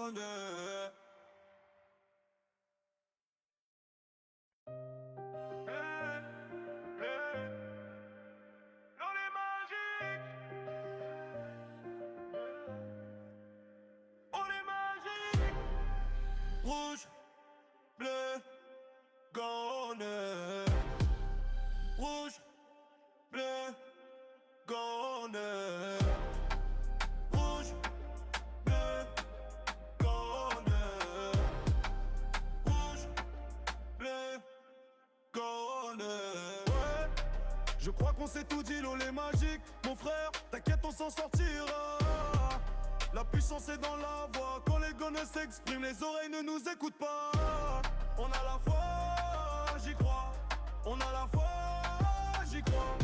gonna. On est magique. On est magique. Rouge, bleu, gone. Rouge, bleu, gone. Rouge, bleu, gone. Rouge, bleu, gone. Ouais, je crois qu'on s'est tout dit, l'eau est magique. Mon frère, t'inquiète, on s'en sortira. La puissance est dans la voix. Quand les gones s'expriment, les oreilles ne nous écoutent pas. On a la foi, j'y crois. On a la foi, j'y crois.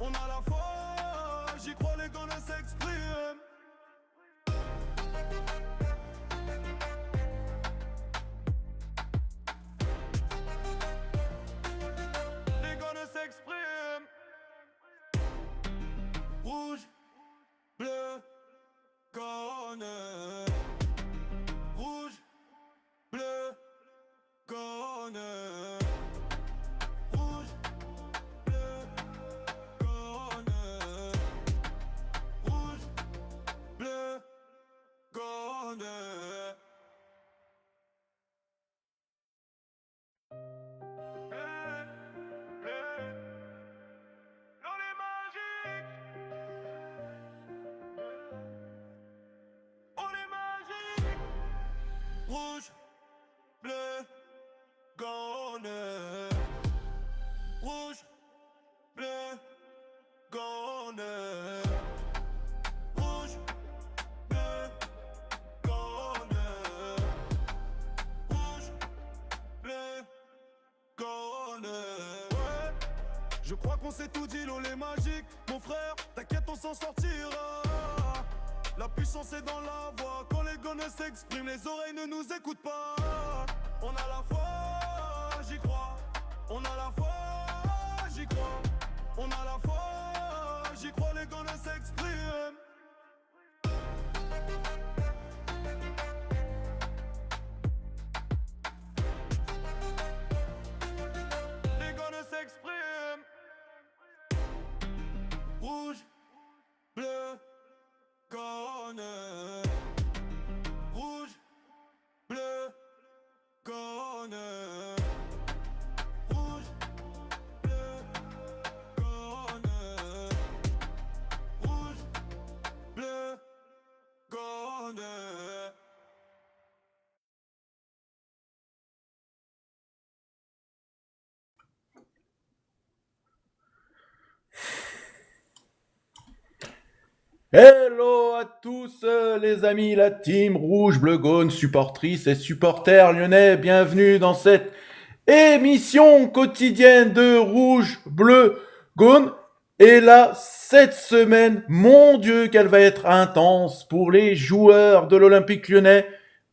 On a la foi, j'y crois, les gones s'expriment. Les gones s'expriment. Rouge, bleu, gone. Rouge, bleu, gone. Rouge, bleu, gone. Rouge, bleu, gone. On est magique. On est magique. Rouge, bleu, gone. Rouge, bleu, gone. Rouge, bleu, gone. Rouge, bleu, gone. Ouais, je crois qu'on s'est tout dit, l'eau est magique. Mon frère, t'inquiète, on s'en sortira. La puissance est dans la voix. Quand les gones s'expriment, les oreilles ne nous écoutent pas. On a la foi, j'y crois. On a la foi, j'y crois. On a la foi, j'y crois, les gones s'expriment. Les gones s'expriment. Rouge, bleu, gone. Rouge, bleu, gone. Rouge, bleu, gone. Rouge, bleu, gone. Hello à tous les amis, la team rouge, bleu, jaune, supportrices et supporters lyonnais, bienvenue dans cette émission quotidienne de rouge, bleu, jaune. Et là, cette semaine, mon Dieu, qu'elle va être intense pour les joueurs de l'Olympique lyonnais.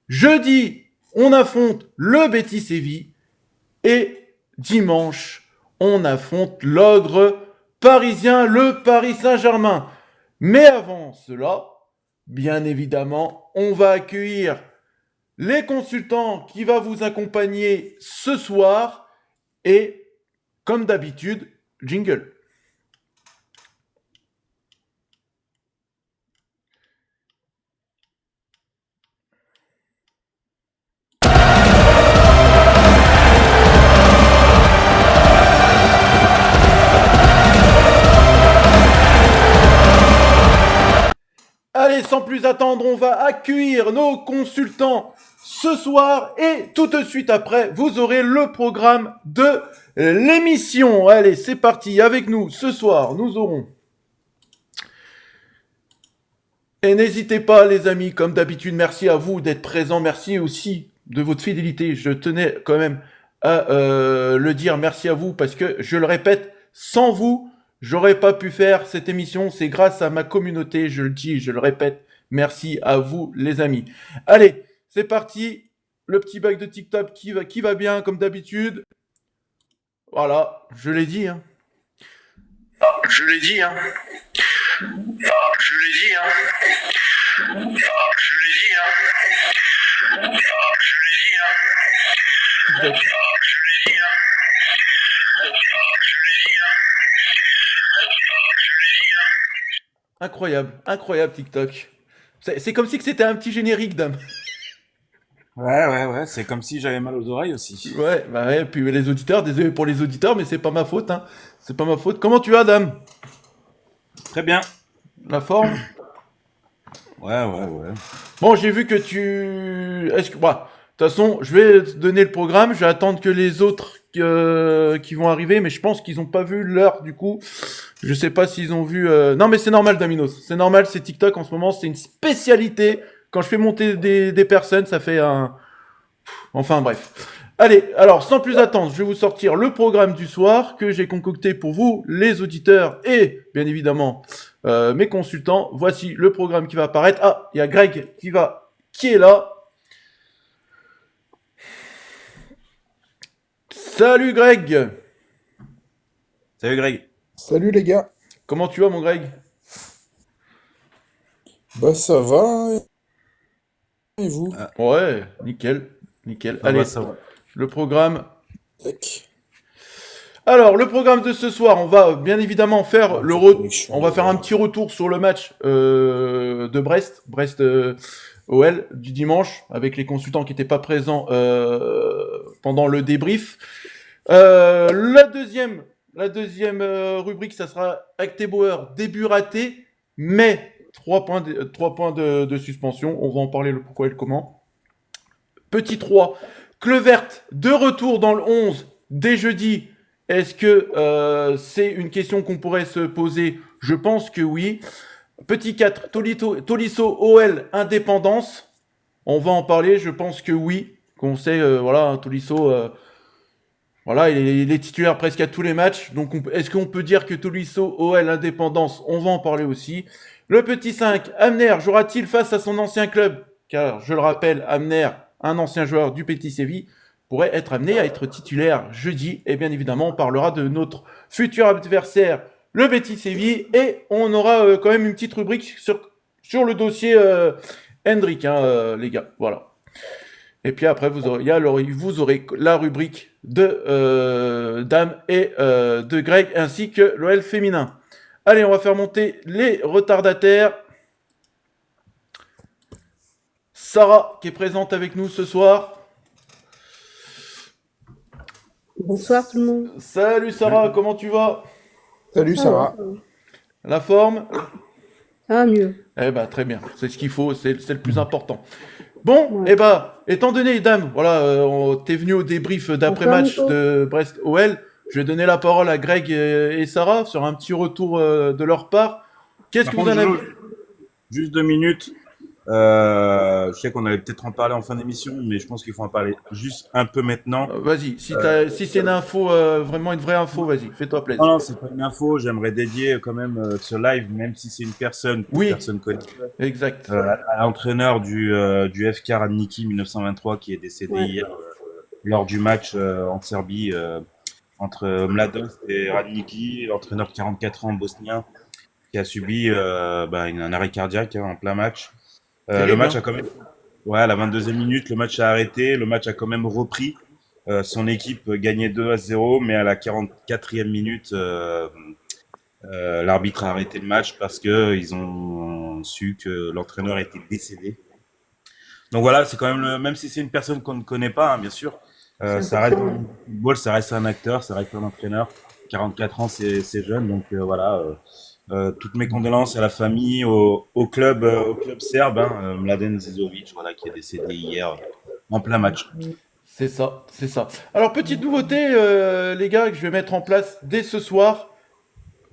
Jeudi, on affronte le Betis Séville et dimanche, on affronte l'ogre parisien, le Paris Saint-Germain. Mais avant cela, bien évidemment, on va accueillir les consultants qui vont vous accompagner ce soir et, comme d'habitude, jingle. Allez, sans plus attendre, on va accueillir nos consultants ce soir et tout de suite après, vous aurez le programme de l'émission. Allez, c'est parti. Avec nous ce soir, nous aurons... Et n'hésitez pas les amis, comme d'habitude, merci à vous d'être présents. Merci aussi de votre fidélité. Je tenais quand même à le dire. Merci à vous parce que, je le répète, sans vous, j'aurais pas pu faire cette émission. C'est grâce à ma communauté, je le dis, je le répète. Merci à vous les amis. Allez, c'est parti. Le petit bug de TikTok qui va bien comme d'habitude. Voilà, je l'ai dit. Hein. Je l'ai dit, hein. TikTok. Incroyable, incroyable TikTok. C'est comme si que c'était un petit générique, dame. Ouais, c'est comme si j'avais mal aux oreilles aussi. Ouais, bah ouais, puis les auditeurs, désolé pour les auditeurs, mais c'est pas ma faute, hein. C'est pas ma faute. Comment tu vas, dame? Très bien. La forme? Ouais. Bon, j'ai vu que tu... Est-ce que... Bah, de toute façon, je vais te donner le programme, je vais attendre que les autres qui vont arriver, mais je pense qu'ils ont pas vu l'heure, du coup. Je sais pas s'ils ont vu... Non, mais c'est normal, Daminos. C'est normal, c'est TikTok en ce moment, c'est une spécialité. Quand je fais monter des personnes, ça fait un... Enfin, bref. Allez, alors, sans plus attendre, je vais vous sortir le programme du soir que j'ai concocté pour vous, les auditeurs et, bien évidemment, mes consultants. Voici le programme qui va apparaître. Ah, il y a Greg qui est là. Salut Greg. Salut Greg. Salut les gars, Comment tu vas, mon Greg? bah ça va, et vous? Ah, Ouais, nickel, nickel. ça Allez, va, ça va. le programme. Tac. Alors, le programme de ce soir, on va bien évidemment faire Ah, cette connexion, on va faire un petit retour sur le match de Brest OL du dimanche, avec les consultants qui n'étaient pas présents pendant le débrief. La deuxième rubrique, ça sera Actebauer, début raté, mais 3 points de suspension. On va en parler le pourquoi et le comment. Petit 3, Clevert, de retour dans le 11 dès jeudi. Est-ce que c'est une question qu'on pourrait se poser? Je pense que oui. Petit 4, Tolisso OL indépendance. On va en parler, je pense que oui. Qu'on sait, voilà, Tolisso, voilà, il est titulaire presque à tous les matchs. Donc est-ce qu'on peut dire que Tolisso OL indépendance? On va en parler aussi. Le petit 5, Amner jouera-t-il face à son ancien club? Car je le rappelle, Amner, un ancien joueur du Petit Séville, pourrait être amené à être titulaire jeudi. Et bien évidemment, on parlera de notre futur adversaire, le Betis Séville. Et on aura quand même une petite rubrique sur le dossier Hendrik, hein, les gars. Voilà. Et puis après, vous aurez la rubrique de Dame et de Greg, ainsi que l'OL féminin. Allez, on va faire monter les retardataires. Sarah, qui est présente avec nous ce soir. Bonsoir tout le monde. Salut Sarah, comment tu vas? Salut Sarah. La forme? Ah, mieux. Eh ben très bien, c'est ce qu'il faut, c'est le plus important. Bon, Ouais. eh ben, étant donné, Dame, voilà, t'es venu au débrief d'après-match Encore, Nico de Brest-OL. Je vais donner la parole à Greg et Sarah sur un petit retour de leur part. Qu'est-ce Par que vous contre, en avez... Jojo, juste 2 minutes. Je sais qu'on allait peut-être en parler en fin d'émission, mais je pense qu'il faut en parler juste un peu maintenant. Vas-y, si c'est une info, vraiment une vraie info, vas-y, fais-toi plaisir. Non, c'est pas une info. J'aimerais dédier quand même ce live, même si c'est une personne que Oui. personne connaît, Exact. à l'entraîneur du FK Radniki 1923 qui est décédé Ouais. hier lors du match en Serbie entre Mladost et Radniki, l'entraîneur de 44 ans bosnien qui a subi un arrêt cardiaque en plein match. Terrible, Le match hein. a quand même, ouais, à la 22e minute, le match a arrêté, le match a quand même repris. Son équipe gagnait 2-0, mais à la 44e minute, l'arbitre a arrêté le match parce que ils ont su que l'entraîneur était décédé. Donc voilà, c'est quand même, même si c'est une personne qu'on ne connaît pas, hein, bien sûr, C'est ça reste important. un football, ça reste un acteur, ça reste un entraîneur. 44 ans, c'est jeune, donc voilà. Toutes mes condoléances à la famille, au club serbe, hein, Mladen Zizovic, voilà, qui est décédé hier en plein match. C'est ça, c'est ça. Alors, petite nouveauté, les gars, que je vais mettre en place dès ce soir.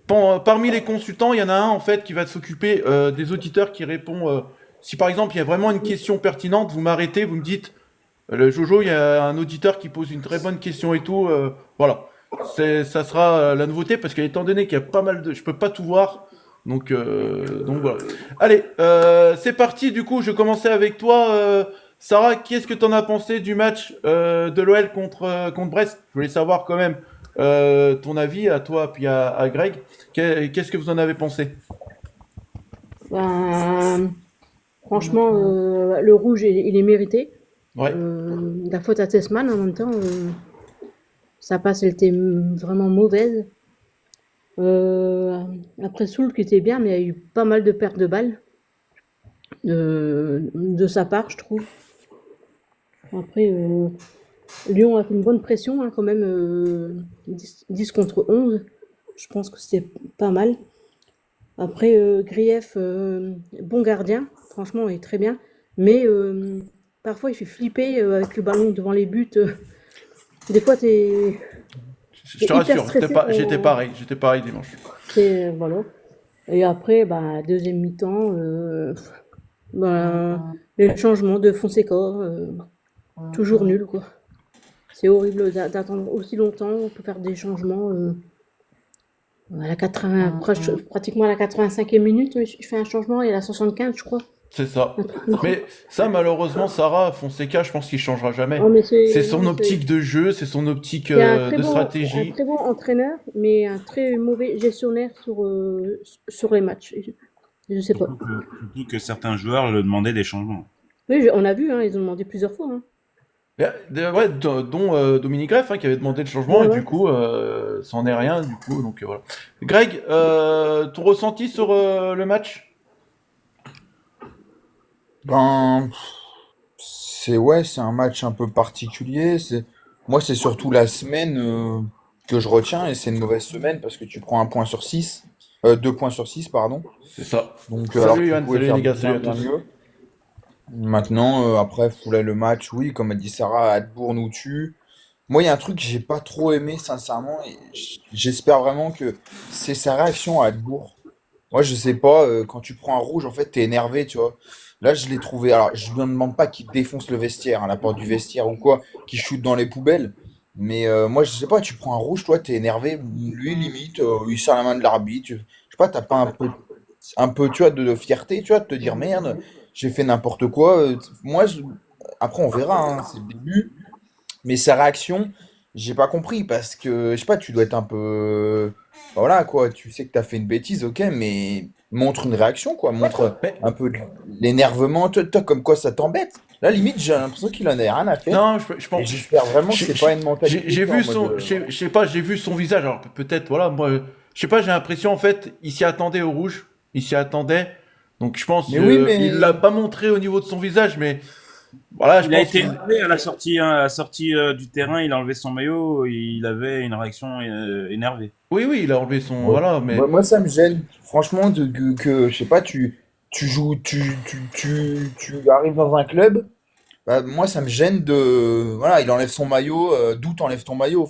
Parmi les consultants, il y en a un, en fait, qui va s'occuper des auditeurs qui répond. Si, par exemple, il y a vraiment une question pertinente, vous m'arrêtez, vous me dites, le Jojo, il y a un auditeur qui pose une très bonne question et tout. Voilà. Ça sera la nouveauté, parce qu'étant donné qu'il y a pas mal de... Je peux pas tout voir. Donc voilà. Allez, c'est parti. Du coup, je commençais avec toi, Sarah. Qu'est-ce que tu en as pensé du match de l'OL contre Brest? Je voulais savoir quand même ton avis à toi puis à Greg. Qu'est-ce que vous en avez pensé? Ben, Franchement, le rouge, il est mérité. Ouais. La faute à Tessman, en même temps, sa passe, elle était vraiment mauvaise. Après Soul qui était bien, mais il y a eu pas mal de pertes de balles de sa part, je trouve. Après, Lyon a fait une bonne pression, hein, quand même, 10 contre 11. Je pense que c'était pas mal. Après, Grief, bon gardien, franchement, il est très bien. Mais parfois, il fait flipper avec le ballon devant les buts. Des fois, t'es Je te hyper rassure, stressé. j'étais pareil dimanche. Voilà. Et après, bah, deuxième mi-temps, bah, les changements de Fonseca, toujours nul, quoi. C'est horrible d'attendre aussi longtemps pour faire des changements. À la 80, pratiquement à la 85e minute, il fait un changement et à la 75, je crois. C'est ça. Un truc comme ça. Mais ça, malheureusement, Sarah Fonseca, je pense qu'il changera jamais. Oh, mais C'est son non, optique de jeu, c'est son optique c'est un de un stratégie. très bon entraîneur, mais un très mauvais gestionnaire sur les matchs. Je sais pas. Surtout que certains joueurs le demandaient des changements. Oui, on a vu, hein, ils ont demandé plusieurs fois. Hein. Ouais, dont Dominique Greff, hein, qui avait demandé le changement, Ouais, et ouais. du coup, ça en est rien, du coup, donc voilà. Greg, ton ressenti sur le match? Ben, c'est un match un peu particulier. Moi, c'est surtout la semaine que je retiens et c'est une mauvaise semaine parce que tu prends 1 point sur 6, 2 points sur 6, pardon. C'est ça. Donc, alors que Salut tu Yann, pouvais salut faire les gars, bien, salut à bien tous. mieux. Maintenant, après, là, le match, oui, comme a dit Sarah, Hadbourg nous tue. Moi, il y a un truc que j'ai pas trop aimé, sincèrement, et j'espère vraiment que c'est sa réaction à Hadbourg. Moi, je sais pas, quand tu prends un rouge, en fait, t'es énervé, tu vois. Là, je l'ai trouvé. Alors, je ne demande pas qu'il défonce le vestiaire, hein, la porte du vestiaire ou quoi, qu'il shoot dans les poubelles. Mais moi, je sais pas, tu prends un rouge, toi, t'es énervé. Lui, limite, il serre la main de l'arbitre. Je sais pas, t'as pas un peu, tu vois, de fierté, tu vois, de te dire merde, j'ai fait n'importe quoi. Moi, après, on verra, hein, c'est le début. Mais sa réaction, j'ai pas compris parce que, je sais pas, tu dois être un peu. Bah voilà, quoi, tu sais que t'as fait une bêtise, ok, mais montre une réaction, quoi, montre Mais un peu de l'énervement, toi, comme quoi ça t'embête. Là, limite, j'ai l'impression qu'il en a rien à faire. non, je Et pense. j'espère vraiment que J'ai c'est pas une mentalité, j'ai tu vois, en vu mode. son, je sais pas, j'ai vu son visage. Alors peut-être, voilà, moi, je sais pas, j'ai l'impression en fait, il s'y attendait au rouge, il s'y attendait. Donc je pense, Mais oui, il l'a mais. pas montré au niveau de son visage, mais voilà, je Il a pense été qu'il. énervé à la sortie, hein, à la sortie du terrain, il a enlevé son maillot, il avait une réaction énervée. Oui, oui, il a enlevé son, Ouais. voilà, mais Moi, ça me gêne, franchement, je sais pas, tu joues, tu arrives dans un club. Bah, moi, ça me gêne de. Voilà, il enlève son maillot. D'où t'enlèves ton maillot?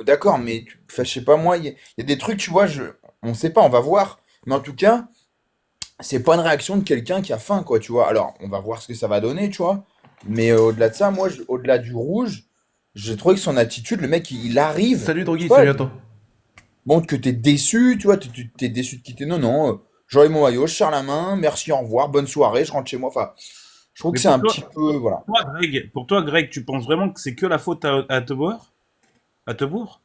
D'accord, mais enfin, je sais pas, moi, il y a des trucs, tu vois, on sait pas, on va voir. Mais en tout cas, c'est pas une réaction de quelqu'un qui a faim, quoi, tu vois. Alors, on va voir ce que ça va donner, tu vois. Mais au-delà de ça, moi, au-delà du rouge, j'ai trouvé que son attitude, le mec, il arrive. salut Je sais Drogui, pas, salut à toi. montre que t'es déçu, tu vois, t'es déçu de quitter. Non, non, j'enlève mon maillot, je serre la main, merci, au revoir, bonne soirée, je rentre chez moi. Enfin, je trouve Mais que c'est un petit peu. Voilà. pour toi, Greg, tu penses vraiment que c'est que la faute à Teboer? À Teboer?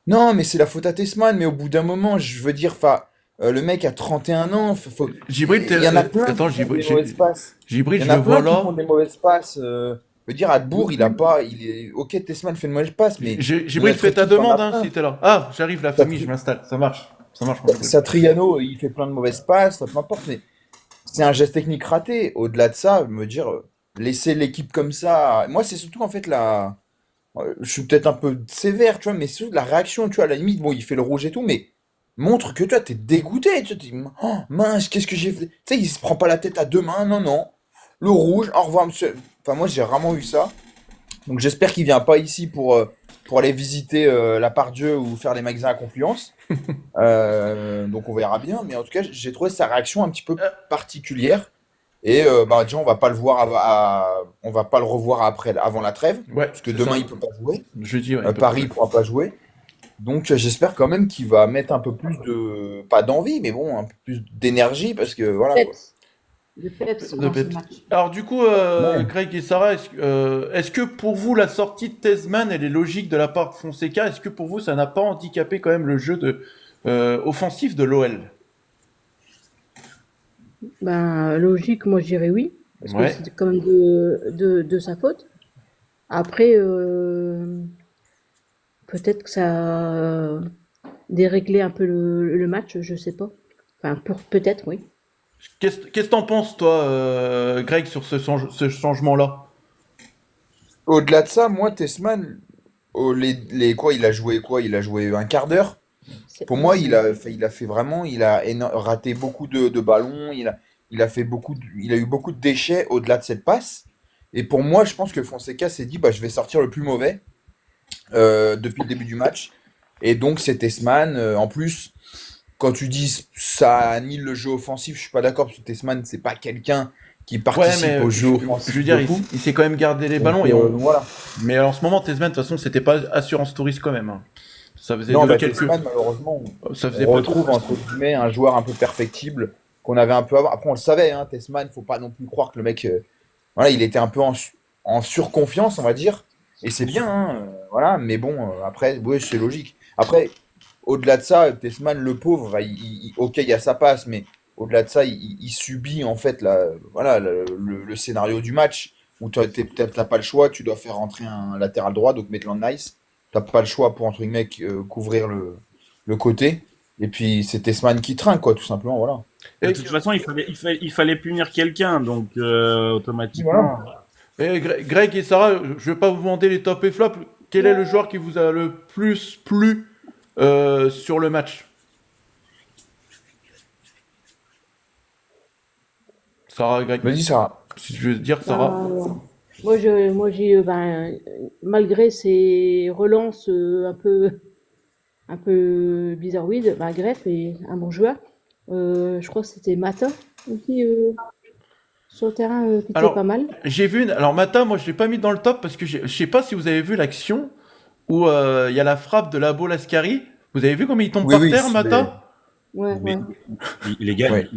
Non, mais c'est la faute à Tessman, mais au bout d'un moment, je veux dire, enfin, le mec a 31 ans, Gibril, il y en a plein attends, qui font des mauvaises passes. Gibril, Il y en je a le vois plein qui font là. des mauvaises passes. Je veux dire, Hadbourg, il a pas. Ok, Tessman fait une mauvaise passe, mais Gibril, notre fais ta équipe en a demande, hein, plein. si t'es là. Ah, j'arrive, la famille, je Satri- m'installe, ça marche, mon Gibril. Satriano, il fait plein de mauvaises passes, enfin, peu importe, mais c'est un geste technique raté. Au-delà de ça, me dire, laisser l'équipe comme ça. Moi, c'est surtout en fait la. Je suis peut-être un peu sévère, tu vois, mais surtout la réaction, tu vois, à la limite, bon, il fait le rouge et tout, mais montre que toi, t'es dégoûté. Tu te dis, oh, mince, qu'est-ce que j'ai fait? Tu sais, il se prend pas la tête à deux mains, non, non. Le rouge, au revoir, monsieur. Enfin, moi, j'ai vraiment eu ça. Donc, j'espère qu'il vient pas ici pour aller visiter la Part-Dieu ou faire des magasins à Confluence. Donc, on verra bien. Mais en tout cas, j'ai trouvé sa réaction un petit peu particulière. Et bah, déjà, on va pas le voir, on va pas le revoir après, avant la trêve, Ouais, parce que c'est demain, ça. il peut pas jouer. Jeudi, ouais, il peut pas Paris jouer. pourra pas jouer. Donc j'espère quand même qu'il va mettre un peu plus de, pas d'envie, mais bon, un peu plus d'énergie parce que voilà quoi. Peps. De peps De pendant ce Pep. match. Alors du coup, Ouais. Greg et Sarah, est-ce que pour vous la sortie de Tezman, elle est logique de la part de Fonseca? Est-ce que pour vous ça n'a pas handicapé quand même le jeu offensif de l'OL? Ben, logique, moi je dirais oui, parce que Ouais. c'est quand même de sa faute. Après, peut-être que ça a déréglé un peu le match, je sais pas. Enfin, peut-être, oui. Qu'est-ce que t'en penses, toi, Greg, sur ce changement-là? Au-delà de ça, moi, Tessman, quoi, il a joué quoi? Il a joué un quart d'heure. Pour moi, Ouais. il a fait vraiment, raté beaucoup de ballons, il a fait il a eu beaucoup de déchets au-delà de cette passe. Et pour moi, je pense que Fonseca s'est dit, bah, je vais sortir le plus mauvais depuis le début du match. Et donc, c'est Tessman. En plus, quand tu dis ça annule le jeu offensif, je suis pas d'accord parce que Tessman, c'est pas quelqu'un qui Ouais, participe mais au jeu je veux offensif de dire, fou. il s'est quand même gardé les Donc, ballons. voilà. Mais en ce moment, Tezman, de toute façon, c'était pas assurance touriste quand même, hein. Ça faisait Non, bah, quelques. Tessman, malheureusement, Ça on faisait pas trop. retrouve entre guillemets un joueur un peu perfectible qu'on avait un peu avant. Après, on le savait, hein, Tessman, faut pas non plus croire que le mec, voilà, il était un peu en surconfiance, on va dire. Et c'est bien, hein, voilà. Mais bon, après, oui, c'est logique. Après, au-delà de ça, Tessman, le pauvre, bah, ok, il y a sa passe, mais au-delà de ça, il subit en fait voilà, le scénario du match où t'as pas le choix, tu dois faire rentrer un latéral droit, donc Maitland Nice. T'as pas le choix pour, entre guillemets, couvrir le côté. Et puis, c'est Tessman qui trinque, quoi, tout simplement, voilà. De Et, toute façon, il fallait punir quelqu'un, donc Voilà. automatiquement. Greg et Sarah, je vais pas vous demander les top et flops. Quel est le joueur qui vous a le plus plu sur le match? Sarah, Greg. Vas-y, Sarah. Si je veux dire Sarah. Ben, moi, ben, malgré ces relances un peu bizarroïdes, ben, Greff est un bon joueur. Je crois que c'était Mata aussi sur le terrain qui était pas Alors, mal. j'ai vu. Alors, Mata, moi, je l'ai pas mis dans le top parce que je sais pas si vous avez vu l'action où il y a la frappe de Labo Lascari. Vous avez vu comment il tombe Oui, par oui, terre, Mata? Ouais, Mais ouais. les gars, ouais.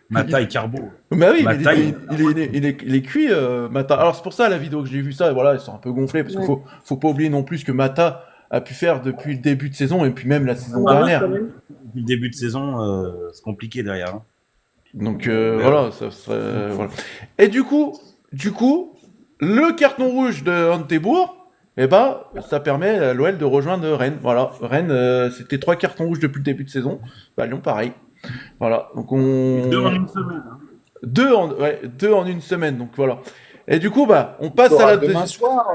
Mata et Carbo. Bah oui, mais Mata, il est cuit, Mata. Alors c'est pour ça la vidéo que j'ai vu ça, et voilà, ils sont un peu gonflés, parce qu'il Ouais. faut pas oublier non plus que Mata a pu faire depuis le début de saison, et puis même la saison Ouais, dernière. quand même. depuis le début de saison, c'est compliqué derrière, hein. Donc voilà, ça serait, voilà. Et du coup, le carton rouge de Antebourg, eh ben, ça permet à l'OL de rejoindre Rennes. Voilà, Rennes, c'était 3 cartons rouges depuis le début de saison. Bah Lyon, pareil. Voilà, donc Et deux en on... une semaine, hein. Deux en une semaine, donc voilà. Et du coup, bah, on passe à Aura la demain deuxième. soir,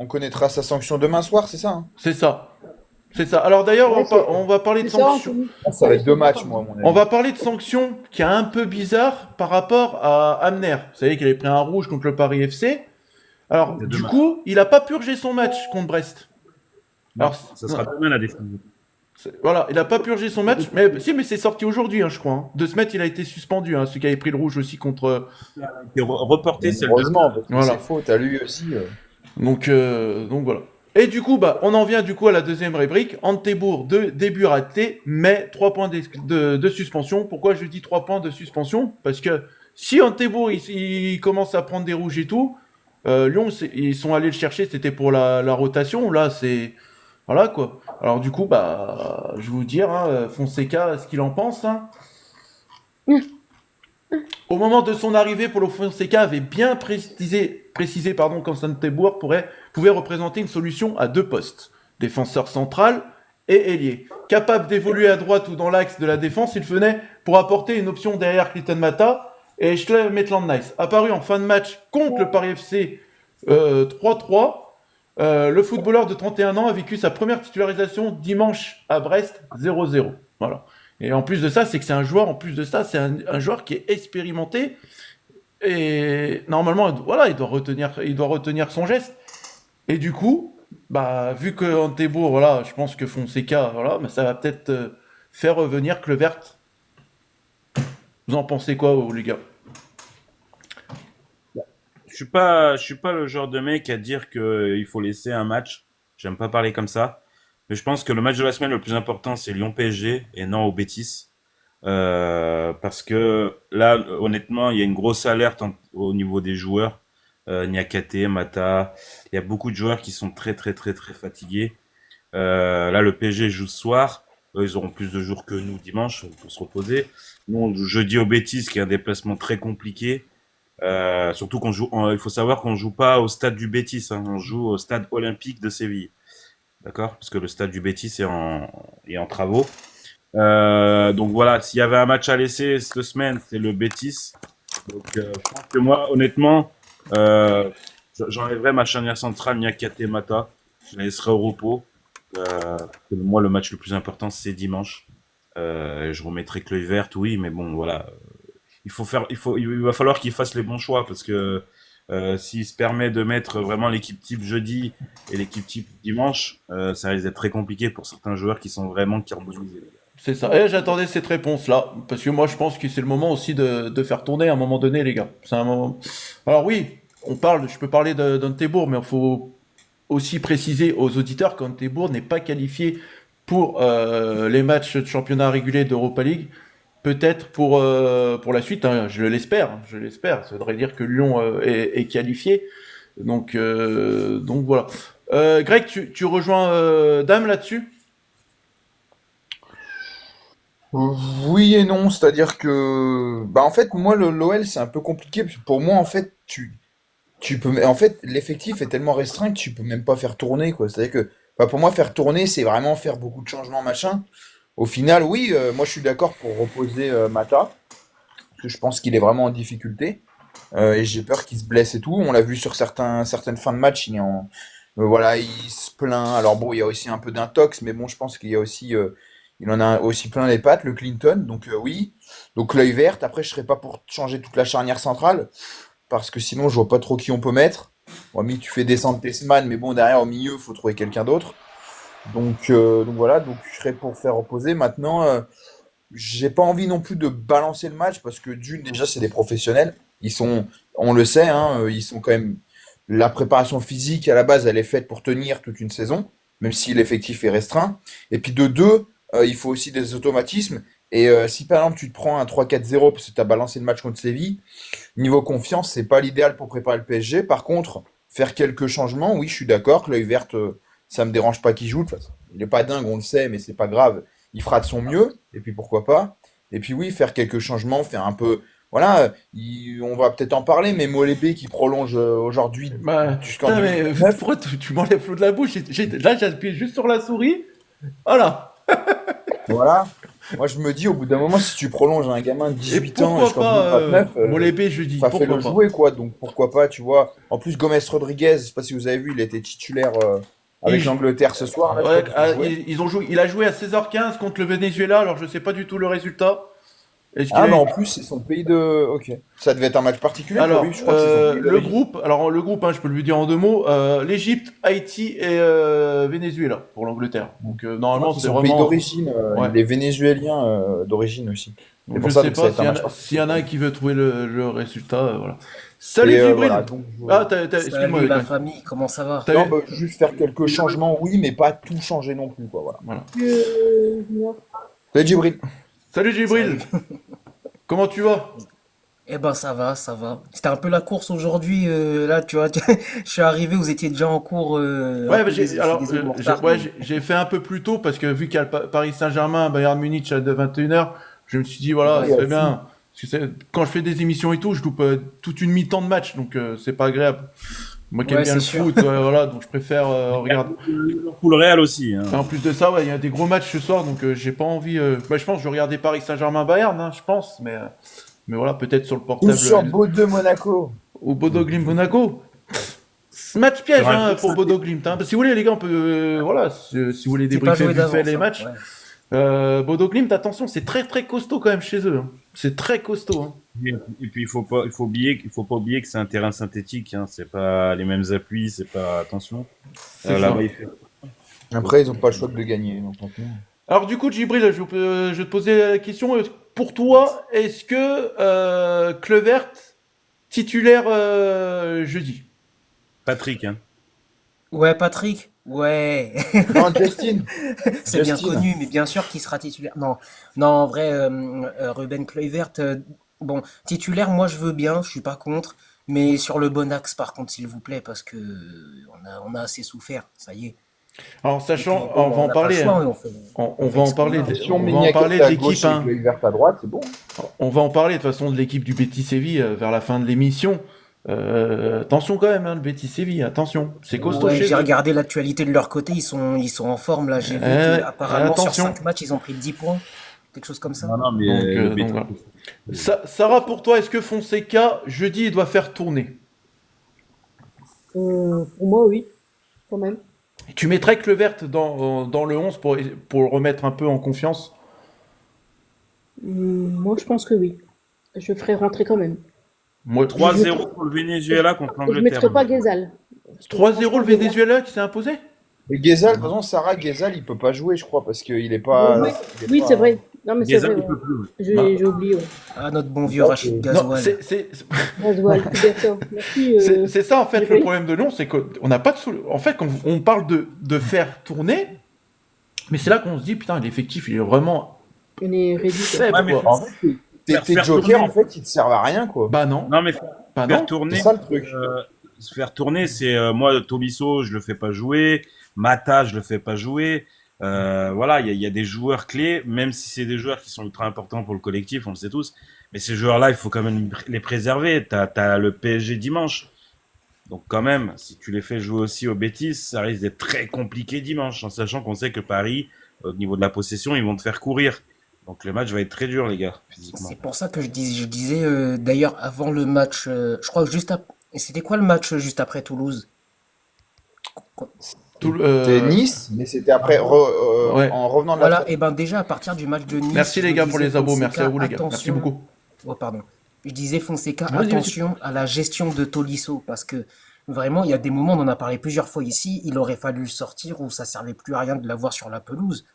on connaîtra sa sanction demain soir, c'est ça, hein? C'est ça. C'est ça. Alors d'ailleurs, Ouais, on va parler de c'est ça, sanctions. Anthony. Ça va être deux matchs, moi, à mon On avis. va parler de sanctions qui est un peu bizarre par rapport à Amner. Vous savez qu'il avait pris un rouge contre le Paris FC. Alors, C'est du demain. coup, il a pas purgé son match contre Brest. Non, Alors, ça sera demain la défense. voilà, il a pas purgé son match, mais si, mais c'est sorti aujourd'hui, hein, je crois, hein. De ce match, il a été suspendu, hein, celui qui avait pris le rouge aussi contre. Et reporté celle de. Heureusement, parce que Voilà. c'est faux, t'as lu aussi. Donc voilà. Et du coup, bah, on en vient du coup à la deuxième rubrique. Antebourg, début raté, mais 3 points de suspension. Pourquoi je dis 3 points de suspension? Parce que si Antebourg il commence à prendre des rouges et tout, Lyon, ils sont allés le chercher, c'était pour la rotation. Là, c'est. Voilà quoi. Alors du coup, bah, je vais vous dire, hein, Fonseca, ce qu'il en pense. Hein. Au moment de son arrivée, Paulo Fonseca avait bien précisé qu'Antebourg pouvait représenter une solution à 2 postes, défenseur central et ailier. Capable d'évoluer à droite ou dans l'axe de la défense, il venait pour apporter une option derrière Clinton Mata et Schley Maitland Nice. Apparu en fin de match contre le Paris FC 3-3, le footballeur de 31 ans a vécu sa première titularisation dimanche à Brest 0-0. Voilà. Et en plus de ça, c'est que c'est un joueur, un joueur qui est expérimenté. Et normalement, voilà, il doit retenir son geste. Et du coup, bah, vu que Antebourg, voilà, je pense que Fonseca, voilà, mais ça va peut-être faire revenir Kluivert. Vous en pensez quoi, vous, les gars? Je suis pas le genre de mec à dire que il faut laisser un match. J'aime pas parler comme ça. Mais je pense que le match de la semaine le plus important, c'est Lyon-PSG et non au Betis. Parce que là, honnêtement, il y a une grosse alerte au niveau des joueurs. Niakate, Mata, il y a beaucoup de joueurs qui sont très très très très fatigués. Là, le PSG joue ce soir. Eux, ils auront plus de jours que nous dimanche pour se reposer. Nous, on joue jeudi au Betis, qui est un déplacement très compliqué. Surtout il faut savoir qu'on joue pas au stade du Betis, hein, on joue au stade olympique de Séville. D'accord? Parce que le stade du Betis est en travaux. Donc voilà, s'il y avait un match à laisser cette semaine, c'est le Betis. Donc je pense que moi, honnêtement, j'enlèverais ma charnière centrale Niakate Mata. Je la laisserai au repos. Moi, le match le plus important, c'est dimanche. Je remettrai Kluivert, oui, mais bon, voilà. Il va falloir qu'il fasse les bons choix parce que s'il se permet de mettre vraiment l'équipe type jeudi et l'équipe type dimanche, ça risque d'être très compliqué pour certains joueurs qui sont vraiment carbonisés. C'est ça. Et j'attendais cette réponse-là, parce que moi je pense que c'est le moment aussi de faire tourner à un moment donné, les gars. C'est un moment. Alors oui, je peux parler d'Antebourg, mais il faut aussi préciser aux auditeurs qu'Antebourg n'est pas qualifié pour les matchs de championnat régulier d'Europa League. Peut-être pour la suite, hein, je l'espère. Ça voudrait dire que Lyon est qualifié. Donc voilà. Greg, tu rejoins Dame là-dessus? Oui et non, c'est-à-dire que, bah en fait, moi, l'OL, c'est un peu compliqué, parce que pour moi, en fait, en fait, l'effectif est tellement restreint que tu peux même pas faire tourner, quoi. C'est-à-dire que, bah, pour moi, faire tourner, c'est vraiment faire beaucoup de changements, machin. Au final, oui, moi, je suis d'accord pour reposer Mata, parce que je pense qu'il est vraiment en difficulté, et j'ai peur qu'il se blesse et tout. On l'a vu sur certaines fins de match, il est en, voilà, il se plaint. Alors bon, il y a aussi un peu d'intox, mais bon, je pense qu'il y a aussi, il en a aussi plein les pattes, le Clinton. Donc oui. Donc l'œil vert. Après, je serais pas pour changer toute la charnière centrale, parce que sinon, je vois pas trop qui on peut mettre. Bon, mi, tu fais descendre Tessman, mais bon, derrière au milieu, faut trouver quelqu'un d'autre. Donc voilà. Donc je serais pour faire reposer. Maintenant, j'ai pas envie non plus de balancer le match parce que d'une, déjà, c'est des professionnels. Ils sont, on le sait, hein, ils sont quand même. La préparation physique à la base, elle est faite pour tenir toute une saison, même si l'effectif est restreint. Et puis de deux, il faut aussi des automatismes. Et si par exemple tu te prends un 3-4-0 parce que tu as balancé le match contre Séville, niveau confiance, c'est pas l'idéal pour préparer le PSG. Par contre, faire quelques changements, oui, je suis d'accord. Que l'œil vert, ça me dérange pas qu'il joue. De toute façon, il est pas dingue, on le sait, mais c'est pas grave. Il fera de son mieux. Et puis pourquoi pas. Et puis oui, faire quelques changements, faire un peu. Voilà, on va peut-être en parler, mais Molébé qui prolonge aujourd'hui Bah, jusqu'en putain, mais 2019. pourquoi tu m'enlèves l'eau de la bouche? Là, j'ai appuyé juste sur la souris. Voilà. Voilà. Moi, je me dis, au bout d'un moment, si tu prolonges un gamin de Et 18 ans pourquoi jusqu'en pas 2029, Molébé jeudi? ça fait Pourquoi le pas? jouer, quoi. Donc, pourquoi pas, tu vois. En plus, Gomez Rodriguez, je sais pas si vous avez vu, il était titulaire Il, avec l'Angleterre ce soir, là, je ouais, crois qu'ils ont joué. ils ont joué, il a joué à 16h15 contre le Venezuela, alors je sais pas du tout le résultat. Est-ce qu'il Ah, a mais eu... en plus, c'est son pays de. Ok. Ça devait être un match particulier pour lui, je crois que c'est son pays Le d'origine. groupe, hein, je peux le dire en deux mots, l'Égypte, Haïti et Venezuela pour l'Angleterre. Donc Je crois normalement que c'est c'est son pays vraiment, d'origine. ouais. Il est vénézuélien d'origine aussi. C'est Donc je pour ça, sais donc ça pas va être un match s'il y particulier en a pour un lui. qui veut trouver le résultat, voilà. Salut Et voilà, Djibril. donc. Ah, excuse-moi, Salut la famille, comment ça va? t'as Non, eu... bah, juste faire quelques changements, oui, mais pas tout changer non plus, quoi. Voilà. Voilà. Junior. Salut Djibril. Salut Djibril. Salut. Comment tu vas? Eh ben ça va, ça va. C'était un peu la course aujourd'hui, là tu vois, je suis arrivé, vous étiez déjà en cours, un Ouais, bah, peu je suis désolé de mon retard, ouais, mais j'ai fait un peu plus tôt parce que vu qu'il y a le Paris Saint-Germain, Bayern Munich de 21h, je me suis dit, voilà, ouais, ça Ouais, serait fou. bien. Parce que quand je fais des émissions et tout, je loupe toute une mi-temps de match, donc c'est pas agréable. Moi qui aime ouais, bien c'est le sûr. foot, voilà, donc je préfère regarder. Pour le Real aussi, hein. Et en plus de ça, ouais, il y a des gros matchs ce soir, donc j'ai pas envie. Bah, je pense que je vais regarder Paris Saint-Germain-Bayern, hein, je pense, mais voilà, peut-être sur le Ou portable sur Bordeaux Monaco. au Bodo Glimt Monaco. Match piège Sur un hein, gros pour synthé. Bodo Glimt. Hein. Si vous voulez, les gars, on peut. Voilà, si vous voulez C'est pas débriefer joué vite fait d'avance, les hein, matchs. ouais. Bodo Glimt, attention, c'est très très costaud quand même chez eux. Hein. C'est très costaud. Hein. Et puis il faut pas oublier que c'est un terrain synthétique, hein. C'est pas les mêmes appuis, c'est pas attention. C'est ça. Là-bas, il fait. Après, ils ont pas le choix de le gagner. Donc, maintenant. Alors du coup, Djibril, je vais te poser la question. Pour toi, est-ce que Kluivert titulaire jeudi? Patrick, hein. Ouais, Patrick, ouais, Non, Justin. c'est bien Justin. connu, mais bien sûr qu'il sera titulaire. Non, non, en vrai, Ruben Kluivert, bon, titulaire, moi je veux bien, je suis pas contre, mais sur le bon axe par contre, s'il vous plaît, parce que on a assez souffert, ça y est. Alors, Et puis sachant, bon, on va on en n'a pas le parler, choix, hein. hein, On on va fait en ce qu'on parler, a. Si on met on va en parler Niakate de à l'équipe, gauche et hein. Kluivert à droite, c'est bon. On va en parler de toute façon de l'équipe du Betis Séville vers la fin de l'émission. Attention quand même, hein, le Betis Séville, attention, c'est costaud Ouais, chez j'ai eux. regardé l'actualité de leur côté, ils sont en forme là. J'ai vu que apparemment sur Attention. 5 matchs, ils ont pris 10 points, quelque chose comme ça. Non, non, mais Donc Betis, voilà. Sarah, pour toi, est-ce que Fonseca, jeudi, il doit faire tourner? Pour moi, oui, quand même. Tu mettrais Kluivert dans le 11 pour le remettre un peu en confiance? Moi, je pense que oui. Je ferai rentrer quand même. Moi, 3-0 pour le Venezuela contre Et je mettrai l'Angleterre. pas Ghezal. Parce que 3-0 franchement, le Venezuela qui s'est imposé? Et Ghezal, de toute façon, Sarah Ghezal, il peut pas jouer, je crois, parce qu'il est pas. Oui, il est oui, pas- c'est vrai. Non, mais c'est Ghezal, vrai. il peut plus. Ouais. J'ai oublié. Ouais. Ah, notre bon vieux Rachid Non, Gazoual. Oswald, d'accord. Merci. c'est ça en fait le Thierry. problème de Lyon, c'est qu'on n'a pas de en fait, quand on parle de faire tourner, mais c'est là qu'on se dit putain, l'effectif il est vraiment On est réduit. quoi. faible. Ouais, mais quoi. En fait, tes Faire jokers, tourner. en fait, ils te servent à rien, quoi. Bah non, Non, mais bah faire non. tourner, C'est ça le truc. se faire tourner, c'est moi Tolisso, je le fais pas jouer, Mata, je le fais pas jouer. Voilà, il y a des joueurs clés, même si c'est des joueurs qui sont ultra importants pour le collectif, on le sait tous. Mais ces joueurs-là, il faut quand même les préserver. T'as le PSG dimanche, donc quand même, si tu les fais jouer aussi au Betis, ça risque d'être très compliqué dimanche, en sachant qu'on sait que Paris, au niveau de la possession, ils vont te faire courir. Donc le match va être très dur, les gars, physiquement. C'est pour ça que je disais d'ailleurs avant le match, je crois que c'était quoi le match juste après Toulouse? Tout C'était Nice, mais c'était après, Ouais. en revenant de la Voilà, trêve. et ben déjà à partir du match de Nice, Merci les je gars pour disais les abos, merci Fonseca, à vous les gars, merci attention. beaucoup. Oh, pardon. Je disais Fonseca, Vas-y, vas-y. attention à la gestion de Tolisso, parce que vraiment, il y a des moments, on en a parlé plusieurs fois ici, il aurait fallu le sortir ou ça servait plus à rien de l'avoir sur la pelouse.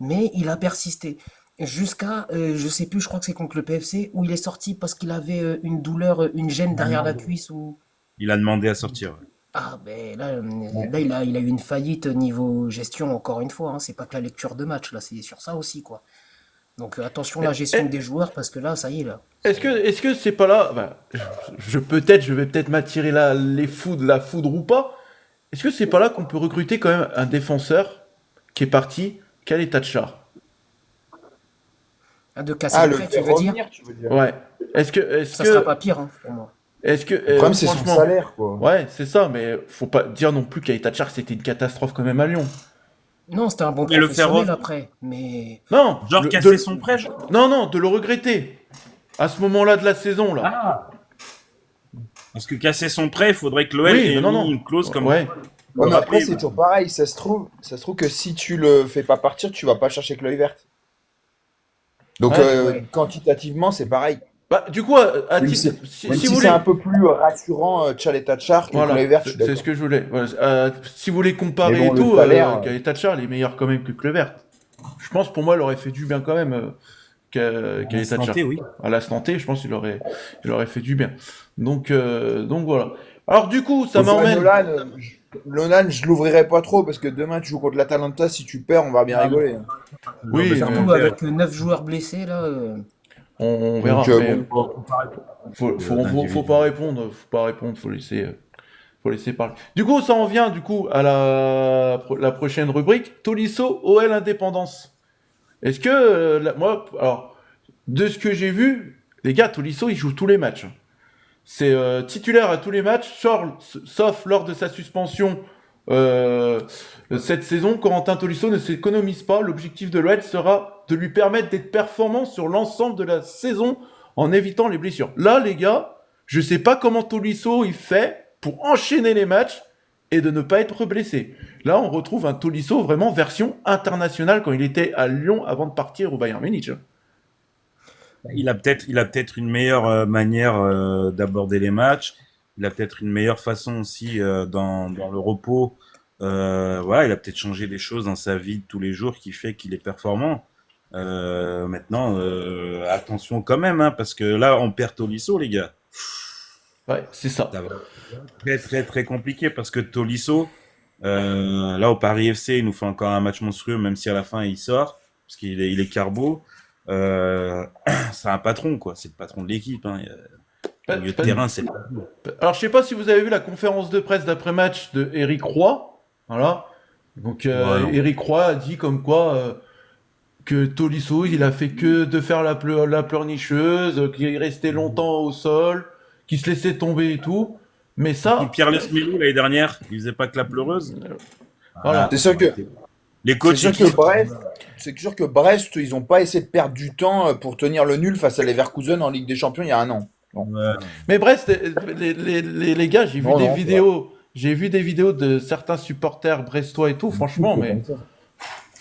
Mais il a persisté. Jusqu'à, je sais plus, je crois que c'est contre le PFC, où il est sorti parce qu'il avait une douleur, une gêne derrière la cuisse ou... Il a demandé à sortir. Ouais. Ah, ben là, il a eu une faillite niveau gestion, encore une fois, hein. C'est pas que la lecture de match, là, c'est sur ça aussi, quoi. Donc attention à la gestion des joueurs, parce que là, ça y est, là. Est-ce que c'est pas là, bah, je vais peut-être m'attirer la foudre ou pas. Est-ce que c'est pas là qu'on peut recruter quand même un défenseur qui est parti, Khaled Tachar? Ah, de casser Ah, le le prêt, tu faire veux dire? revenir, tu veux dire. Ouais. Est-ce Ça que sera pas pire, hein, pour moi. est-ce que Le problème, c'est son franchement, salaire, quoi. ouais, c'est ça, mais faut pas dire non plus qu'Aït Tachar c'était une catastrophe quand même à Lyon. Non, c'était un bon Et le faire professionnel après, mais... Non, Genre casser son prêt. non, de le regretter. À ce moment-là de la saison là. Ah. Parce que casser son prêt, il faudrait que l'OL Oui, ait non. mis une clause comme Ouais. Ouais, mais après, Rappelez, c'est toujours pareil. Ça se trouve que si tu le fais pas partir, tu vas pas chercher Kluivert. Donc, Ouais. quantitativement, c'est pareil. Bah, du coup, Même si Même vous si voulez, c'est un peu plus rassurant, Tchal et Tachar que voilà, Kluivert, je suis c'est d'accord. ce que je voulais. Voilà, si vous voulez comparer Mais bon, et le tout, salaire, Khaled Tachar il est meilleur quand même que Kluivert. Je pense pour moi, il aurait fait du bien quand même. Khaled Tachar. santé, oui. À l'instant T, je pense qu'il aurait fait du bien. Donc voilà. Alors du coup, ça m'emmène. Nolan, je l'ouvrirai pas trop parce que demain tu joues contre l'Atalanta. Si tu perds, on va bien rigoler. Oui, mais Surtout mais avec 9 joueurs blessés, là... on verra. Donc, Mais bon. faut pas répondre, faut laisser parler. Du coup, ça en vient du coup à la prochaine rubrique, Tolisso OL Indépendance. Est-ce que moi, alors de ce que j'ai vu, les gars, Tolisso il joue tous les matchs. C'est titulaire à tous les matchs, sauf lors de sa suspension cette saison. Corentin Tolisso ne s'économise pas. L'objectif de l'OL sera de lui permettre d'être performant sur l'ensemble de la saison en évitant les blessures. Là, les gars, je sais pas comment Tolisso il fait pour enchaîner les matchs et de ne pas être blessé. Là, on retrouve un Tolisso vraiment version internationale quand il était à Lyon avant de partir au Bayern Munich. Il a peut-être une meilleure manière d'aborder les matchs. Il a peut-être une meilleure façon aussi dans le repos. Voilà, il a peut-être changé des choses dans sa vie de tous les jours qui fait qu'il est performant. Maintenant, attention quand même, hein, parce que là, on perd Tolisso, les gars. Ouais, c'est ça. Ça va être très très très compliqué parce que Tolisso, là au Paris FC, il nous fait encore un match monstrueux, même si à la fin il sort, parce il est carbo. C'est un patron, quoi. C'est le patron de l'équipe. Hein. Au milieu de terrain, c'est. Alors, je sais pas si vous avez vu la conférence de presse d'après-match de Eric Roy. Voilà. Donc Ouais, non. Eric Roy a dit comme quoi que Tolisso, il a fait que de faire la pleurnicheuse, qu'il restait longtemps au sol, qu'il se laissait tomber et tout. Mais Et puis ça, Pierre Lesmelou, l'année dernière, il faisait pas que la pleureuse. voilà. C'est sûr que, Les c'est coachs, sûr que Brest, c'est sûr que Brest, ils ont pas essayé de perdre du temps pour tenir le nul face à Leverkusen en Ligue des Champions il y a un an. Bon. Mais Brest, les gars, j'ai vu Non, des non, c'est vidéos. J'ai vu des vidéos de certains supporters brestois et tout, franchement, mais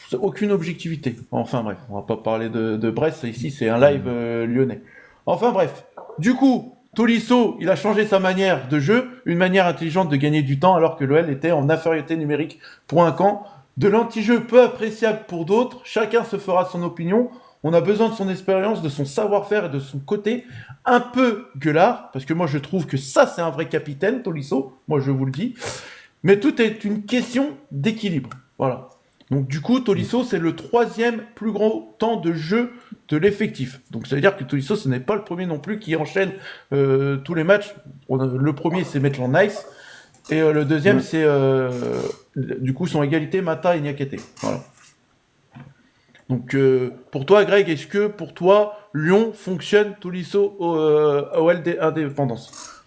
c'est aucune objectivité. Enfin bref, on va pas parler de Brest, ici c'est un live lyonnais. Enfin bref, du coup, Tolisso, il a changé sa manière de jeu, une manière intelligente de gagner du temps alors que l'OL était en infériorité numérique pour un camp, de l'anti-jeu peu appréciable pour d'autres, chacun se fera son opinion, on a besoin de son expérience, de son savoir-faire et de son côté un peu gueulard, parce que moi je trouve que ça c'est un vrai capitaine, Tolisso, moi je vous le dis, mais tout est une question d'équilibre, voilà. Donc du coup, Tolisso, c'est le troisième plus grand temps de jeu de l'effectif. Donc ça veut dire que Tolisso, ce n'est pas le premier non plus qui enchaîne tous les matchs. Le premier, c'est Maitland Nice. Et le deuxième, c'est du coup son égalité Mata et Niakate. Voilà. Donc pour toi, Greg, est-ce que pour toi, Lyon fonctionne Tolisso au LD Indépendance?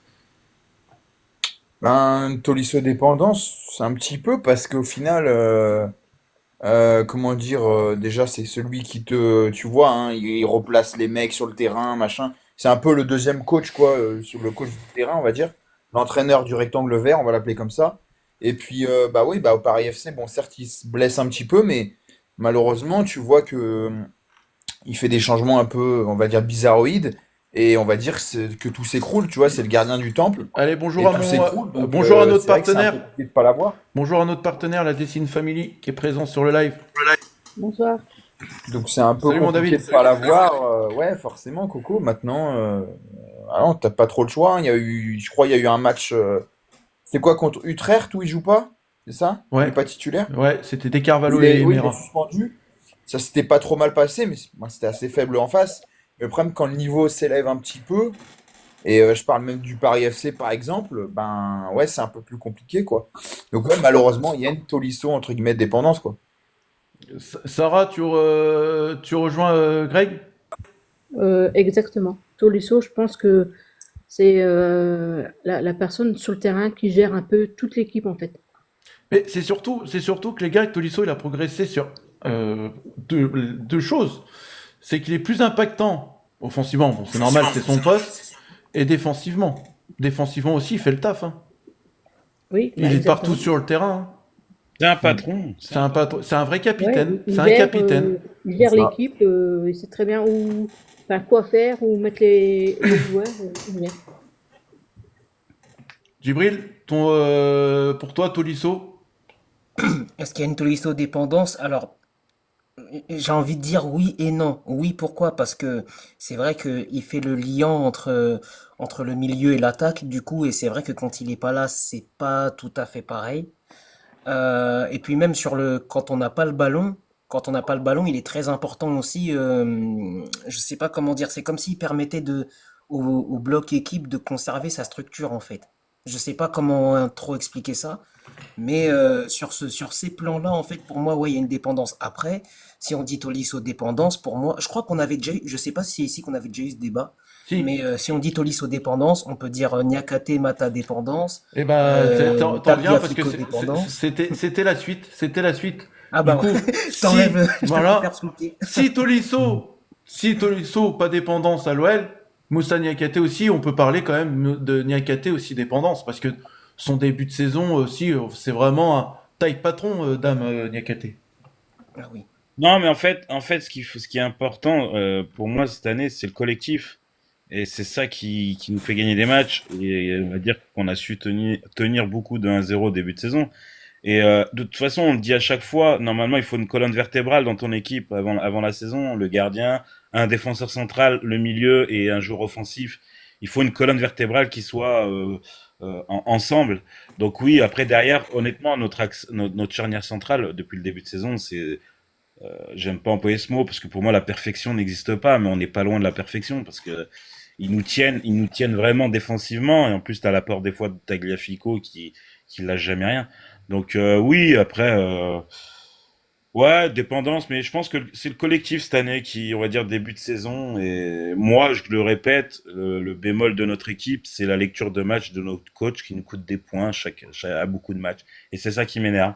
Ben, Tolisso dépendance, c'est un petit peu parce qu'au final, comment dire, déjà c'est celui qui te, tu vois, hein, il replace les mecs sur le terrain, machin. C'est un peu le deuxième coach, quoi, sur le coach du terrain, on va dire. L'entraîneur du rectangle vert, on va l'appeler comme ça. Et puis, bah oui, bah au Paris FC, bon, certes, il se blesse un petit peu, mais malheureusement, tu vois que il fait des changements un peu, on va dire, bizarroïdes. Et on va dire que tout s'écroule, tu vois, c'est le gardien du temple. Allez, Et tout s'écroule, donc bonjour à notre c'est vrai que c'est un peu partenaire. compliqué de pas l'avoir. Bonjour à notre partenaire, la Dessine Family, qui est présent sur le live. Bonsoir. Donc c'est un peu Salut, mon compliqué David. de pas l'avoir. Ouais, forcément, Coco. Maintenant, ah non, t'as pas trop le choix, hein. Il y a eu, je crois, il y a eu un match. C'est quoi contre Utrecht où il joue pas? C'est ça? Il est Ouais, pas titulaire? ouais, c'était des Carvalho et Oui, il est Mera. suspendu. Ça s'était pas trop mal passé, mais moi, c'était assez faible en face. Mais le problème, quand le niveau s'élève un petit peu, et je parle même du Paris FC par exemple, ben ouais, c'est un peu plus compliqué, quoi. Donc ouais, malheureusement, il y a une Tolisso entre guillemets de dépendance, quoi. Sarah, tu rejoins Greg? Exactement. Tolisso, je pense que c'est la personne sur le terrain qui gère un peu toute l'équipe en fait. Mais c'est surtout que les gars, Tolisso, il a progressé sur deux choses. C'est qu'il est plus impactant offensivement, bon, c'est normal, c'est son poste, et défensivement. Défensivement aussi, il fait le taf, hein. Oui, Il bah, est partout exactement. sur le terrain, hein. c'est un patron. C'est un vrai Ouais, capitaine. il C'est un gère, capitaine. il gère Ça. l'équipe, il sait très bien où, enfin, quoi faire, où mettre les joueurs. Il gère. Djibril, pour toi, Tolisso? Est-ce qu'il y a une Tolisso dépendance? Alors, j'ai envie de dire oui et non. Oui, pourquoi? Parce que c'est vrai qu'il fait le lien entre le milieu et l'attaque, du coup, et c'est vrai que quand il est pas là, c'est pas tout à fait pareil. Et puis même quand on n'a pas le ballon, il est très important aussi. Je sais pas comment dire. C'est comme s'il permettait au bloc équipe de conserver sa structure en fait. Je sais pas comment trop expliquer ça, mais sur ces plans-là, en fait, pour moi, ouais, il y a une dépendance. Après, si on dit Tolisso dépendance, pour moi, je crois qu'on avait déjà eu, je sais pas si c'est ici qu'on avait déjà eu ce débat, Si. mais si on dit Tolisso dépendance, on peut dire Niakate Mata dépendance, Eh ben, t'en viens parce que Tagliafico dépendance. c'était la suite. C'était la suite. Ah Du bah, coup, je t'enlève, je te voilà, préfère sous-pied. si Tolisso, pas dépendance à l'OL, Moussa Niakate aussi, on peut parler quand même de Niakate aussi dépendance, parce que son début de saison aussi, c'est vraiment un taille patron, dame Niakate. Ah oui. Non, mais en fait, ce qui est important pour moi cette année, c'est le collectif. Et c'est ça qui nous fait gagner des matchs. Et on va dire qu'on a su tenir beaucoup de 1-0 au début de saison. Et de toute façon, on le dit à chaque fois, normalement, il faut une colonne vertébrale dans ton équipe avant la saison. Le gardien, un défenseur central, le milieu et un joueur offensif. Il faut une colonne vertébrale qui soit ensemble. Donc oui, après derrière, honnêtement, notre charnière centrale depuis le début de saison, j'aime pas employer ce mot parce que pour moi la perfection n'existe pas, mais on n'est pas loin de la perfection parce que ils nous tiennent vraiment défensivement. Et en plus, t'as l'apport des fois de Tagliafico qui lâche jamais rien. Donc oui, après, ouais, dépendance, mais je pense que c'est le collectif cette année qui, on va dire, début de saison. Et moi, je le répète, le bémol de notre équipe, c'est la lecture de match de notre coach qui nous coûte des points à beaucoup de matchs. Et c'est ça qui m'énerve.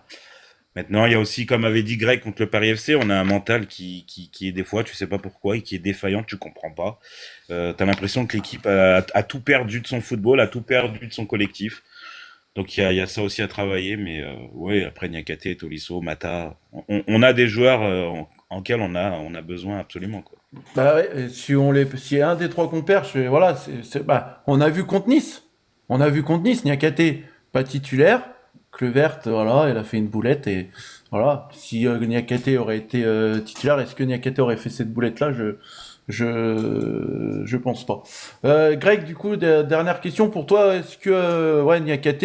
Maintenant, il y a aussi, comme avait dit Greg contre le Paris FC, on a un mental qui est des fois, tu sais pas pourquoi, et qui est défaillant, tu comprends pas. T'as l'impression que l'équipe a tout perdu de son football, a tout perdu de son collectif. Donc il y a ça aussi à travailler, mais ouais, après Niakate, Tolisso, Mata, on a des joueurs en quels on a besoin absolument, quoi. Bah ouais, et si un des trois qu'on perd, voilà, bah, on a vu contre Nice. On a vu contre Nice, Niakate, pas titulaire. Kluivert, voilà, il a fait une boulette et voilà. Si Niakate aurait été titulaire, est-ce que Niakate aurait fait cette boulette-là? Je pense pas. Greg, du coup, dernière question pour toi. Est-ce que ouais, Niakate,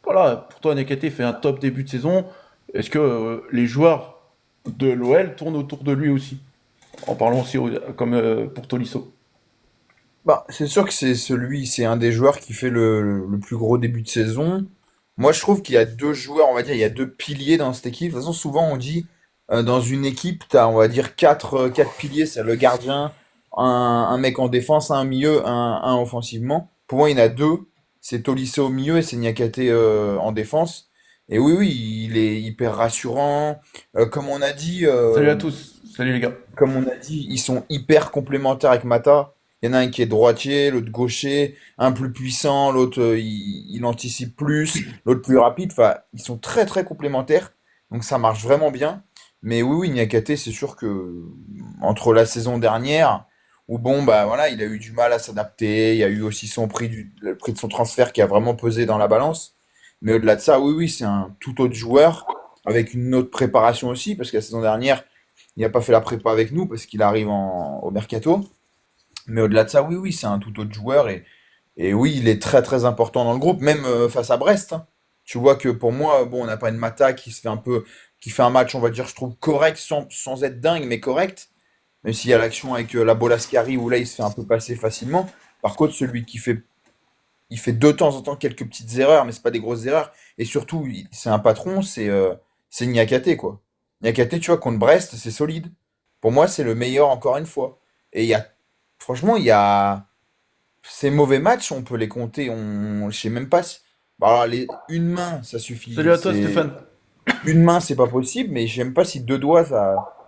voilà, pour toi, Niakate fait un top début de saison. Est-ce que les joueurs de l'OL tournent autour de lui aussi? En parlant aussi comme pour Tolisso. Bah, c'est sûr que c'est un des joueurs qui fait le plus gros début de saison. Moi, je trouve qu'il y a deux joueurs, on va dire, il y a deux piliers dans cette équipe. De toute façon, souvent, on dit, dans une équipe, t'as, on va dire, quatre piliers. C'est le gardien, un mec en défense, un milieu, un offensivement. Pour moi, il y en a deux. C'est Tolisso au milieu et c'est Niakate en défense. Et oui, oui, il est hyper rassurant. Comme on a dit, Salut à tous. Salut les gars. ils sont hyper complémentaires avec Mata. Il y en a un qui est droitier, l'autre gaucher, un plus puissant, l'autre il anticipe plus, l'autre plus rapide. Enfin, ils sont très très complémentaires. Donc ça marche vraiment bien. Mais oui, oui, Niakate, c'est sûr que entre la saison dernière, où bon, bah voilà, il a eu du mal à s'adapter, il y a eu aussi le prix de son transfert qui a vraiment pesé dans la balance. Mais au-delà de ça, oui, oui, c'est un tout autre joueur, avec une autre préparation aussi, parce que la saison dernière, il n'a pas fait la prépa avec nous parce qu'il arrive au mercato. Mais au-delà de ça, oui, oui, c'est un tout autre joueur et oui, il est très très important dans le groupe, même face à Brest, hein. Tu vois que pour moi, bon, on n'a pas une Mata qui fait un match, on va dire, je trouve correct sans être dingue, mais correct. Même s'il y a l'action avec la Bolascari où là, il se fait un peu passer facilement. Par contre, celui il fait de temps en temps quelques petites erreurs, mais c'est pas des grosses erreurs. Et surtout, c'est un patron, c'est Niakate, quoi. Niakate, tu vois, contre Brest, c'est solide. Pour moi, c'est le meilleur encore une fois. Et franchement, il y a ces mauvais matchs, on peut les compter. Je sais même pas si, bah, alors, une main, ça Salut suffit. à toi Stéphane. Une main, c'est pas possible, mais je sais même pas si deux doigts,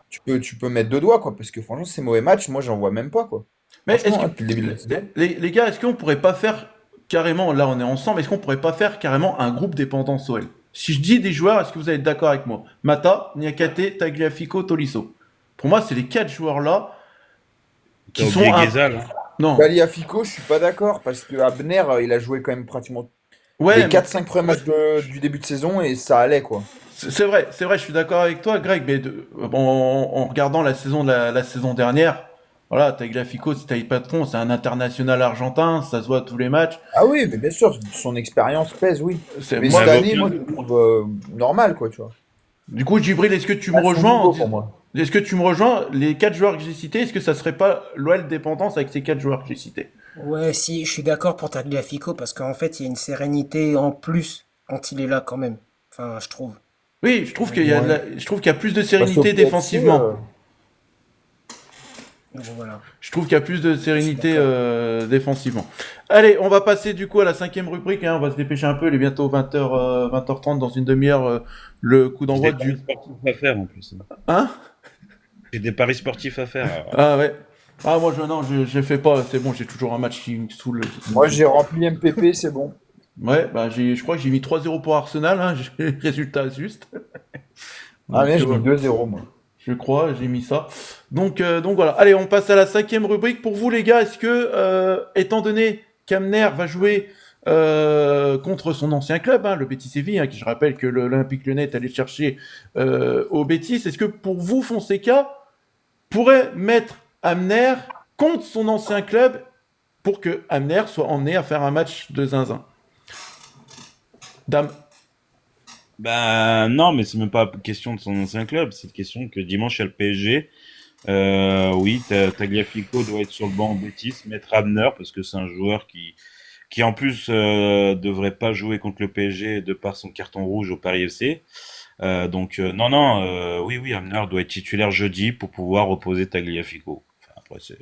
tu peux mettre deux doigts, quoi. Parce que franchement, ces mauvais matchs, moi, j'en vois même pas, quoi. Mais est-ce Franchement, que hein, depuis le début de la saison. les gars, est-ce qu'on pourrait pas faire carrément, là on est ensemble, est-ce qu'on pourrait pas faire carrément un groupe dépendance OL? Si je dis des joueurs, est-ce que vous allez être d'accord avec moi? Mata, Niakate, Tagliafico, Tolisso. Pour moi, c'est les quatre joueurs là T'as qui sont oublié un... Ghezal, hein. Non. Fico, je suis pas d'accord parce que Abner, il a joué quand même pratiquement Ouais, les quatre cinq premiers matchs du début de saison et ça allait quoi. c'est vrai, je suis d'accord avec toi, Greg, mais bon, en regardant la saison la saison dernière, voilà, Tagliafico, si t'as le patron, c'est un international argentin, ça se voit à tous les matchs. Ah oui, mais bien sûr, son expérience pèse, oui. Mais Moi, cette avait année, aucun- moi, je le trouve normal quoi, tu vois. du coup, Djibril, est-ce que tu me À son rejoins niveau pour moi. est-ce que tu me rejoins les quatre joueurs que j'ai cités, est-ce que ça serait pas l'OL dépendance avec ces quatre joueurs que j'ai cités? Ouais, si, je suis d'accord pour Tagliafico parce qu'en fait, il y a une sérénité en plus quand il est là quand même. Enfin, je trouve. Oui, je trouve Ouais. je trouve qu'il y a plus de Parce qu'au sérénité PFC, défensivement. Donc, voilà, Je trouve qu'il y a plus de je suis sérénité d'accord. défensivement. Allez, on va passer du coup à la cinquième rubrique, hein, on va se dépêcher un peu, il est bientôt 20h, 20h30 dans une demi-heure, le coup J'ai d'envoi des paris du... sportifs à faire en plus. Hein? J'ai des paris sportifs à faire. Ah ouais. Ah moi non, je fais pas, c'est bon, j'ai toujours un match qui me saoule. moi j'ai rempli MPP, c'est bon. Ouais, bah je crois que j'ai mis 3-0 pour Arsenal, hein, j'ai le résultat juste. Ah Donc, mais j'ai mis 2-0 moi. je crois, j'ai mis ça. Donc voilà. Allez, on passe à la cinquième rubrique. Pour vous, les gars, est-ce que, étant donné qu'Amner va jouer contre son ancien club, hein, le Betis Séville, hein, qui je rappelle que l'Olympique Lyonnais est allé chercher au Betis, est-ce que pour vous, Fonseca pourrait mettre Amner contre son ancien club pour que Amner soit emmené à faire un match de zinzin? Dame. Ben non, mais c'est même pas question de son ancien club, c'est une question que dimanche il y a le PSG. Oui, Tagliafico doit être sur le banc au Betis, mettre Abner parce que c'est un joueur qui en plus devrait pas jouer contre le PSG de par son carton rouge au Paris FC. Non, non, oui, Abner doit être titulaire jeudi pour pouvoir opposer Tagliafico. Enfin, après, c'est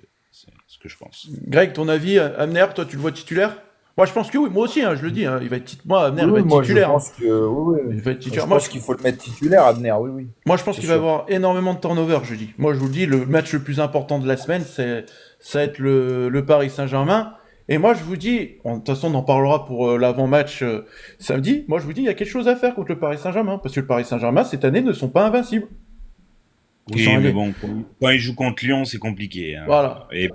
ce que je pense. Greg, ton avis, Amner, toi, tu le vois titulaire? Moi, je pense que oui, moi aussi, hein, je le dis. Hein, il va être moi, Amner, Oui, il va oui, être moi je titulaire. Hein. pense que oui, oui. Il va être Je titulaire. pense qu'il faut le mettre titulaire, Abner, oui, oui. Moi, je pense C'est qu'il va y sûr. avoir énormément de turnover jeudi. Moi, je vous le dis, le match le plus important de la semaine, ça va être le Paris Saint-Germain. Et moi, je vous dis, de toute façon, on en parlera pour l'avant-match samedi. Moi, je vous dis, il y a quelque chose à faire contre le Paris Saint-Germain. Parce que le Paris Saint-Germain, cette année, ne sont pas invincibles. Ils sont Oui, mais allés. bon, quand il joue contre Lyon, c'est compliqué. Hein. Voilà. Et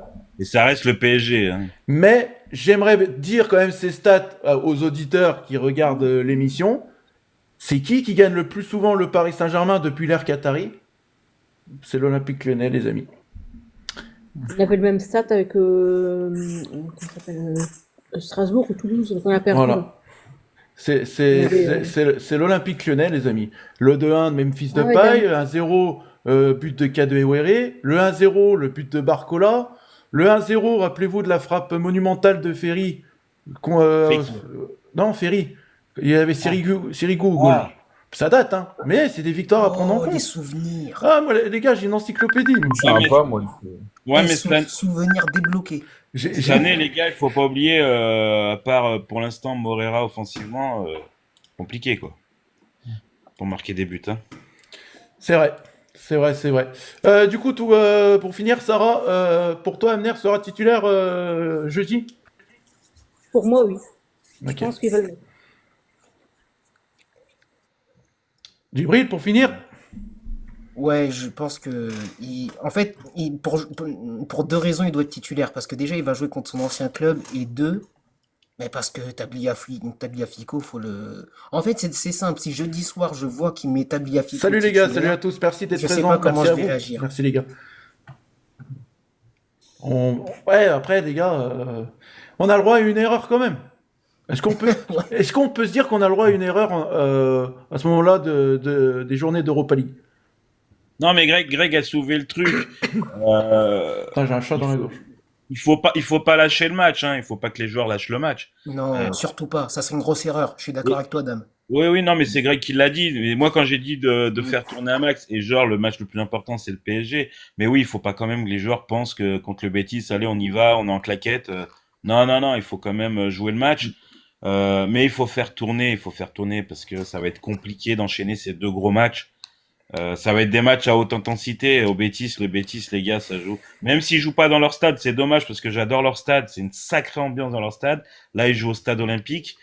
ça reste le PSG. Hein. Mais j'aimerais dire quand même ces stats aux auditeurs qui regardent l'émission. C'est qui gagne le plus souvent le Paris Saint-Germain depuis l'ère Qatari? C'est l'Olympique Lyonnais, les amis. Il avait le même stat avec comment ça s'appelle, Strasbourg ou Toulouse, qu'on a perdu. Voilà. C'est l'Olympique Lyonnais, les amis. Le 2-1 de Memphis Ah ouais, Depay, le 1-0, but de Kadewere, le 1-0, le but de Barcola, le 1-0, rappelez-vous de la frappe monumentale de Ferry. Fekir. Non, Ferry. Il y avait Sirigu au goal. Ah. Ça date, hein. Mais c'est des victoires à prendre en Oh, les compte. souvenirs. Ah, moi, les gars, j'ai une encyclopédie. Je ne mais- pas, moi. Il faut... Ouais, Les mais souvenirs débloqués. cette année, les gars, il faut pas oublier, à part pour l'instant Morera offensivement, compliqué quoi, pour marquer des buts. Hein. C'est vrai. C'est vrai, c'est vrai. Du coup, pour finir, Sarah, pour toi, Amner sera titulaire jeudi? Pour moi, oui. Je Ok. pense qu'il va le mettre. Djibril, pour finir? Ouais, je pense que, en fait, pour deux raisons, il doit être titulaire. Parce que déjà, il va jouer contre son ancien club. Et deux, mais parce que Tagliafico, faut le. En fait, c'est simple. Si jeudi soir, je vois qu'il met Tagliafico Salut les gars, titulaire, salut à tous, merci d'être je sais présents, pas comment merci je à vais vous. réagir. Merci les gars. Ouais, après les gars, on a le droit à une erreur quand même. Est-ce qu'on peut se dire qu'on a le droit à une erreur à ce moment-là des journées d'Europa League? Non, mais Greg a soulevé le truc. Putain, j'ai un chat dans la gorge. Il faut pas lâcher le match. Hein. Il faut pas que les joueurs lâchent le match. Non, surtout pas. Ça serait une grosse erreur. Je suis d'accord Oui. avec toi, Dame. Oui, non, mais c'est Greg qui l'a dit. Mais moi, quand j'ai dit de faire tourner un max, et genre, le match le plus important, c'est le PSG. Mais oui, il faut pas quand même que les joueurs pensent que contre le Betis, allez, on y va, on est en claquette. Non, il faut quand même jouer le match. Mais il faut faire tourner parce que ça va être compliqué d'enchaîner ces deux gros matchs. Ça va être des matchs à haute intensité. Au Betis, les gars, ça joue. Même s'ils jouent pas dans leur stade, c'est dommage parce que j'adore leur stade. C'est une sacrée ambiance dans leur stade. Là, ils jouent au stade olympique.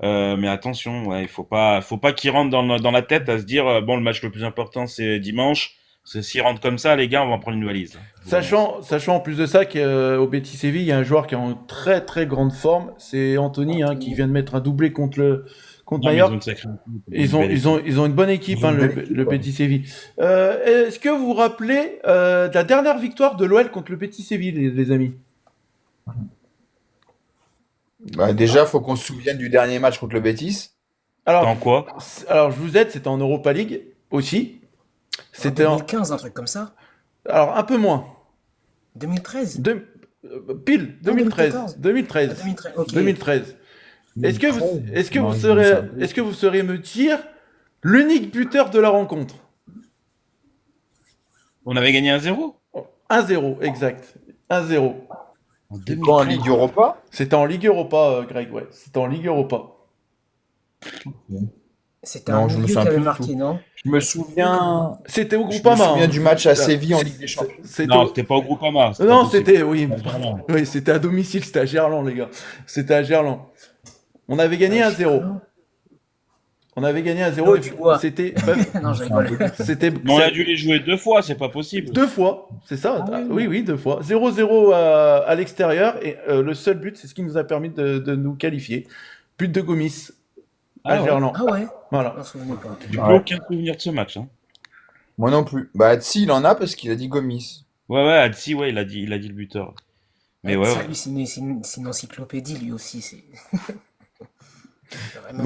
Mais attention, ouais, il faut pas qu'ils rentrent dans la tête à se dire bon, le match le plus important c'est dimanche. Parce que s'ils rentrent comme ça, les gars, on va en prendre une valise. Sachant en plus de ça qu'au Betis Séville, il y a un joueur qui est en très très grande forme, c'est Anthony, hein, qui vient de mettre un doublé contre Non, mais Mallorca. une sacrée équipe. Ils ont une bonne équipe, Ils ont hein, une belle équipe, le ouais. Betis Séville. Est-ce que vous vous rappelez de la dernière victoire de l'OL contre le Betis Séville, les amis? Bah, déjà, faut qu'on se souvienne du dernier match contre le Betis. Alors, Dans quoi? alors, je vous aide, c'était en Europa League aussi. En C'était 2015, un truc comme ça. alors un peu moins. 2013. Pile, 2013. 2013. 2013, ok. 2013. Est-ce que Non, vous je saurez, sais pas. est-ce que vous saurez me dire l'unique buteur de la rencontre? On avait gagné 1-0 1-0, exact. 1-0. en C'est pas en 2013. Ligue Europa? C'était en Ligue Europa, Greg, ouais. C'était en Ligue Europa. C'était Non, un je me milieu qui souviens avait plus du marqué, tout. non? Je me souviens. C'était au Je me Groupama. souviens hein. du match à Séville en Ligue des Champions. C'était Non, au- c'était pas au Groupama. c'était Non, pas possible. c'était, oui. C'était à Gerland. Oui, c'était à domicile, c'était à Gerland, les gars. C'était à Gerland. On avait gagné 1-0. On avait gagné 1-0. Oh, et tu vois. C'était, Non, je rigole. c'était, Mais on a dû les jouer 2 fois, c'est pas possible. deux fois, c'est ça? Oui, deux fois. 0-0 à l'extérieur et le seul but, c'est ce qui nous a permis de nous qualifier. But de Gomis à Ah ouais. Gerland. Ah ouais? Voilà. On se souvenait pas. J'ai Ouais. plus aucun souvenir de ce match. Hein. Moi non plus. Bah, si, il en a parce qu'il a dit Gomis. Ouais, Adsi, ouais, il a dit le buteur. Mais ouais, Ça, ouais. lui, c'est une encyclopédie, lui aussi. Vraiment.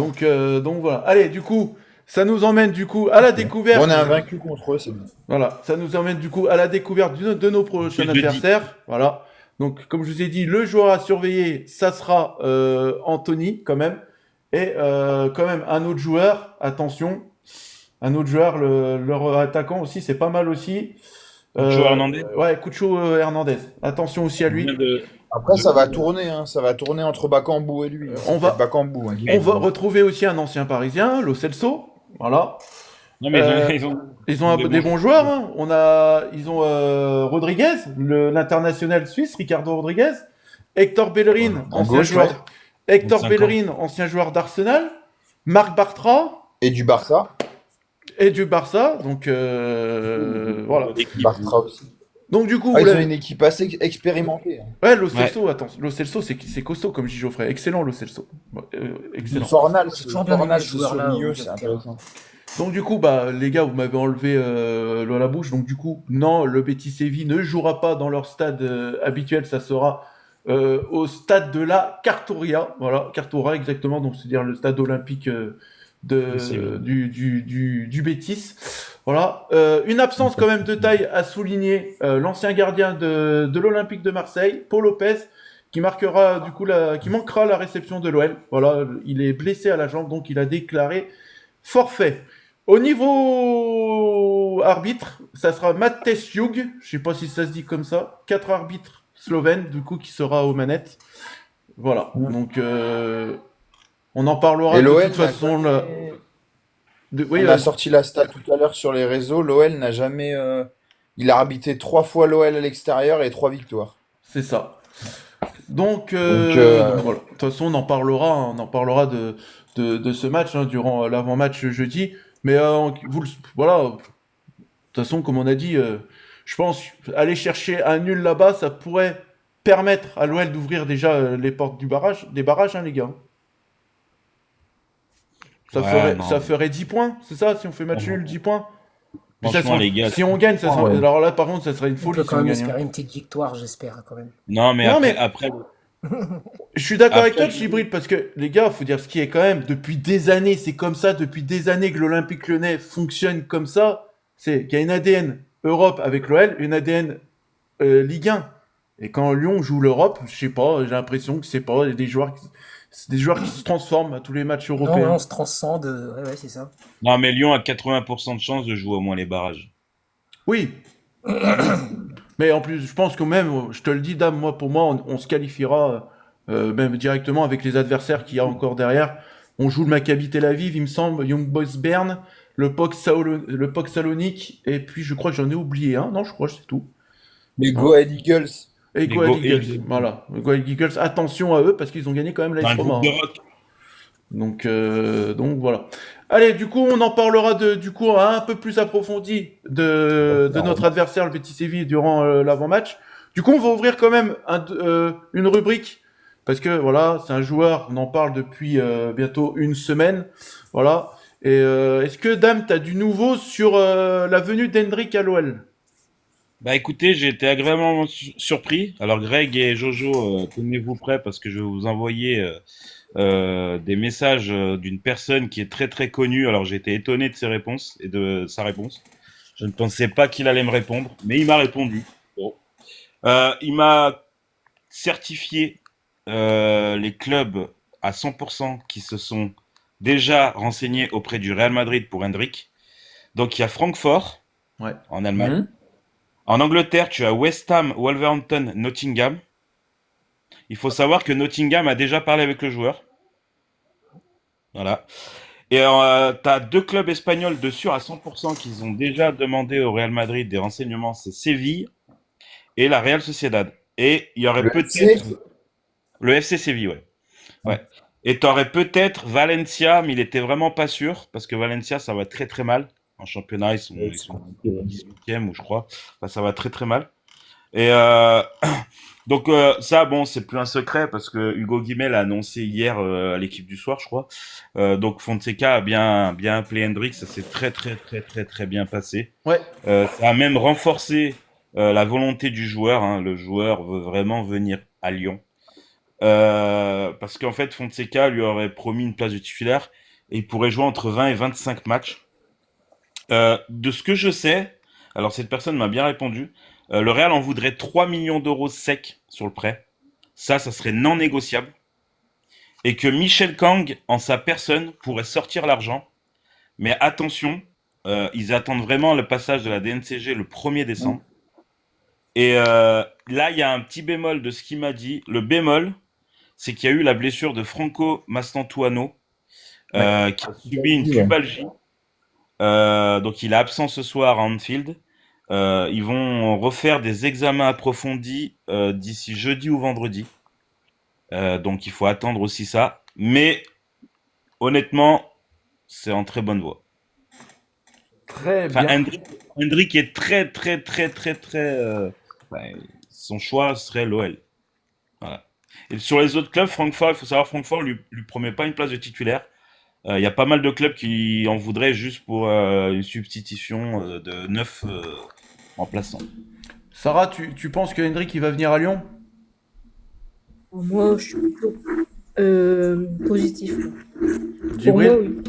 Donc voilà. Allez, du coup, Ça nous emmène du coup à la découverte. On est invaincu contre eux, c'est bon. Voilà, ça nous emmène du coup à la découverte de nos prochains Jeudi. adversaires. Voilà. Donc, comme je vous ai dit, le joueur à surveiller, ça sera Anthony quand même. Et quand même un autre joueur, attention, un autre joueur, leur attaquant aussi, c'est pas mal aussi. Cucho Hernandez. Ouais, Cucho Hernandez. Attention aussi à lui. Après, ça va tourner, hein. Ça va tourner entre Bakambu et lui. On va- Bakambu, hein, On va retrouver aussi un ancien parisien, Lo Celso. Voilà. Non, mais Ils ont des bons joueurs. Hein. Ils ont Rodriguez, l'international suisse, Ricardo Rodriguez. Hector Bellerin, En ancien gauche, joueur. ouais. Hector 25 ans. Bellerin, ancien joueur d'Arsenal. Marc Bartra Et du Barça. et du Barça. Donc voilà. Bartra aussi. Donc du coup, Ah, vous ils ont l'avez- une équipe assez expérimentée, hein. ouais, Lo Celso, attends, Lo Celso, c'est costaud comme dit Geoffrey. Excellent, Lo Celso. Excellent. Fornal, J'ai toujours bien aimé Fornal, ce c'est sur joueur-là le au milieu, milieu c'est de terrain. intéressant. Donc du coup, bah les gars, vous m'avez enlevé l'eau à la bouche. Donc du coup, non, le Betis Séville ne jouera pas dans leur stade habituel. Ça sera au stade de la Carturia. Voilà, Carturia exactement. Donc c'est-à-dire le stade olympique du Betis. Voilà. Une absence quand même de taille à souligner. L'ancien gardien de l'Olympique de Marseille, Paul Lopez, qui marquera du coup qui manquera la réception de l'OL. Voilà, il est blessé à la jambe, donc il a déclaré forfait. Au niveau arbitre, ça sera Matej Jug, je sais pas si ça se dit comme ça, 4 arbitres slovènes du coup qui sera aux manettes. Voilà, donc on en parlera Et de l'OL toute façon. Oui, On a sorti la stat tout à l'heure sur les réseaux. L'OL n'a jamais. Il a arbitré 3 fois l'OL à l'extérieur et 3 victoires. c'est ça. Donc, voilà. voilà. De toute façon, on en parlera de ce match hein, durant l'avant-match jeudi. Mais voilà. De toute façon, comme on a dit, je pense aller chercher un nul là-bas, ça pourrait permettre à l'OL d'ouvrir déjà les portes des barrages, hein, les gars. Ça ferait 10 points, c'est ça, si on fait match nul, 10 points. Puis ça Franchement, serait- les gars. si on gagne, ça serait- Ouais. alors là, par contre, ça serait une On folie peut si quand on même gagne. Hein. espérer une petite victoire, j'espère, quand même. Non, mais Non, après, mais- Je suis d'accord avec Après, toi, Chibril, parce que les gars, faut dire ce qui est quand même, depuis des années, c'est comme ça, depuis des années que l'Olympique Lyonnais fonctionne comme ça. C'est qu'il y a une ADN Europe avec l'OL, une ADN Ligue 1. Et quand Lyon joue l'Europe, je sais pas, j'ai l'impression que c'est des joueurs qui se transforment à tous les matchs Non, ouais, européens. on se transcende. Ouais, c'est ça. non, mais Lyon a 80% de chances de jouer au moins les barrages. Oui. Mais en plus, je pense que même, je te le dis, Dame, pour moi, on se qualifiera même directement avec les adversaires qu'il y a encore derrière. On joue le Maccabi Tel Aviv, il me semble, Young Boys Bern, le POC Salonique, et puis je crois que j'en ai oublié un. Non, je crois que c'est tout. Les Go Ahead Eagles. Et Les Go Ahead Go Eagles, Eagles. voilà. Go Ahead Eagles, attention à eux parce qu'ils ont gagné quand même Dans un l'AS Roma. groupe de Hein. rock. Donc voilà. Allez, du coup, on en parlera un peu plus approfondi de notre adversaire, le Betis Séville, durant l'avant-match. Du coup, on va ouvrir quand même une rubrique parce que voilà, c'est un joueur, on en parle depuis bientôt une semaine. Voilà. Et est-ce que, Dame, t'as du nouveau sur la venue d'Hendrick à l'OL? Bah écoutez, j'ai été agréablement surpris. Alors Greg et Jojo, tenez-vous prêts parce que je vais vous envoyer des messages d'une personne qui est très très connue. Alors j'ai été étonné de ses réponses et de sa réponse. Je ne pensais pas qu'il allait me répondre, mais il m'a répondu. Bon. Il m'a certifié les clubs à 100% qui se sont déjà renseignés auprès du Real Madrid pour Hendrick. Donc il y a Francfort Ouais. en Allemagne. Mhm. En Angleterre, tu as West Ham, Wolverhampton, Nottingham. Il faut savoir que Nottingham a déjà parlé avec le joueur. Voilà. Et tu as 2 clubs espagnols de sûr à 100% qu'ils ont déjà demandé au Real Madrid des renseignements. C'est Séville et la Real Sociedad. Et il y aurait Le peut-être... FC? Le FC Séville, ouais. Ouais. Et tu aurais peut-être Valencia, mais il était vraiment pas sûr, parce que Valencia, ça va très très mal. En championnat, ils sont 18e, ou je crois. Enfin, ça va très très mal. Et donc ça, bon, c'est plus un secret, parce que Hugo Guimel l'a annoncé hier à l'équipe du soir, je crois. Donc Fonseca a bien appelé Hendrick, ça s'est très très très très très bien passé. Ouais. Ça a même renforcé la volonté du joueur. Hein. Le joueur veut vraiment venir à Lyon. Parce qu'en fait, Fonseca lui aurait promis une place de titulaire et il pourrait jouer entre 20 et 25 matchs. De ce que je sais, alors cette personne m'a bien répondu, le Real en voudrait 3 millions d'euros secs sur le prêt. Ça serait non négociable. Et que Michel Kang, en sa personne, pourrait sortir l'argent. Mais attention, ils attendent vraiment le passage de la DNCG le 1er décembre. Et là, il y a un petit bémol de ce qu'il m'a dit. Le bémol, c'est qu'il y a eu la blessure de Franco Mastantuono, qui a subi une pubalgie. Donc il est absent ce soir à Anfield. Ils vont refaire des examens approfondis d'ici jeudi ou vendredi. Donc il faut attendre aussi ça. Mais honnêtement, c'est en très bonne voie. Très Enfin, bien. Hendrik est très, très, très, très, très. Son choix serait l'OL. Voilà. Et sur les autres clubs, Francfort, il faut savoir, Francfort lui promet pas une place de titulaire. Il y a pas mal de clubs qui en voudraient juste pour une substitution de 9 remplaçants. Sarah, tu penses que Hendrik il va venir à Lyon? Moi, je suis plutôt positif. Pour Djibril? moi, oui. Moi,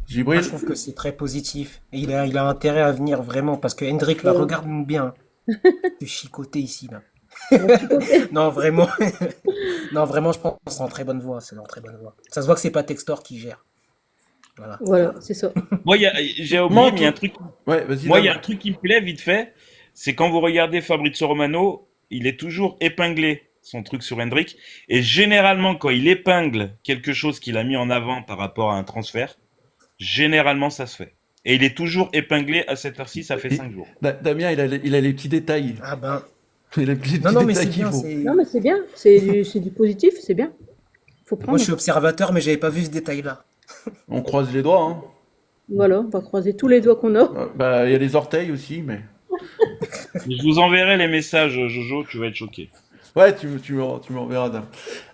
Djibril? je trouve que c'est très positif. Et il a intérêt à venir vraiment, parce que Hendrik, là, Voilà. regarde-nous bien. De chicoter ici, là. Un petit côté. Non, vraiment. Non, vraiment, je pense que c'est en très bonne voie. C'est en très bonne voie. Ça se voit que c'est pas Textor qui gère. Voilà. Voilà, c'est ça. Moi, j'ai oublié, Moi, mais il y a un truc. Ouais, vas-y. Moi, il y a Dame. un truc qui me plaît vite fait, c'est quand vous regardez Fabrizio Romano, il est toujours épinglé son truc sur Hendrik, et généralement quand il épingle quelque chose qu'il a mis en avant par rapport à un transfert, généralement ça se fait. Et il est toujours épinglé à cette heure-ci, ça fait Et- 5 jours. Damien, il a les petits détails. Ah ben. Il a les petits Non, non, mais détails c'est qu'il bien. faut. Non, mais c'est bien. C'est du positif, c'est bien. Faut Moi, prendre. je suis observateur, mais j'avais pas vu ce détail-là. On croise les doigts, hein. Voilà, on va croiser tous les doigts qu'on a. Bah, il y a les orteils aussi, mais. Je vous enverrai les messages, Jojo, tu vas être choqué. Ouais, tu m'enverras, Dame.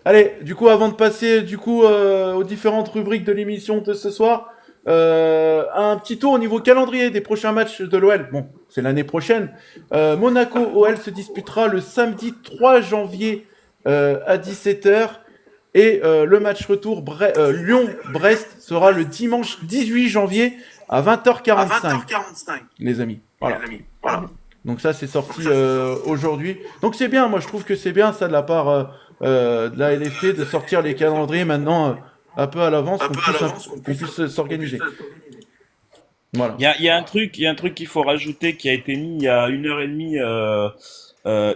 Allez, du coup, avant de passer aux différentes rubriques de l'émission de ce soir, un petit tour au niveau calendrier des prochains matchs de l'OL. Bon, c'est l'année prochaine. Monaco-OL se disputera le samedi 3 janvier à 17h. Et le match retour Lyon-Brest sera le dimanche 18 janvier à 20h45, les amis. Voilà. Donc ça, c'est sorti aujourd'hui. Donc c'est bien, moi je trouve que c'est bien ça de la part de la LFP de sortir les calendriers maintenant un peu à l'avance, qu'on puisse s'organiser. Voilà. Il y a un truc qu'il faut rajouter qui a été mis il y a 1h30.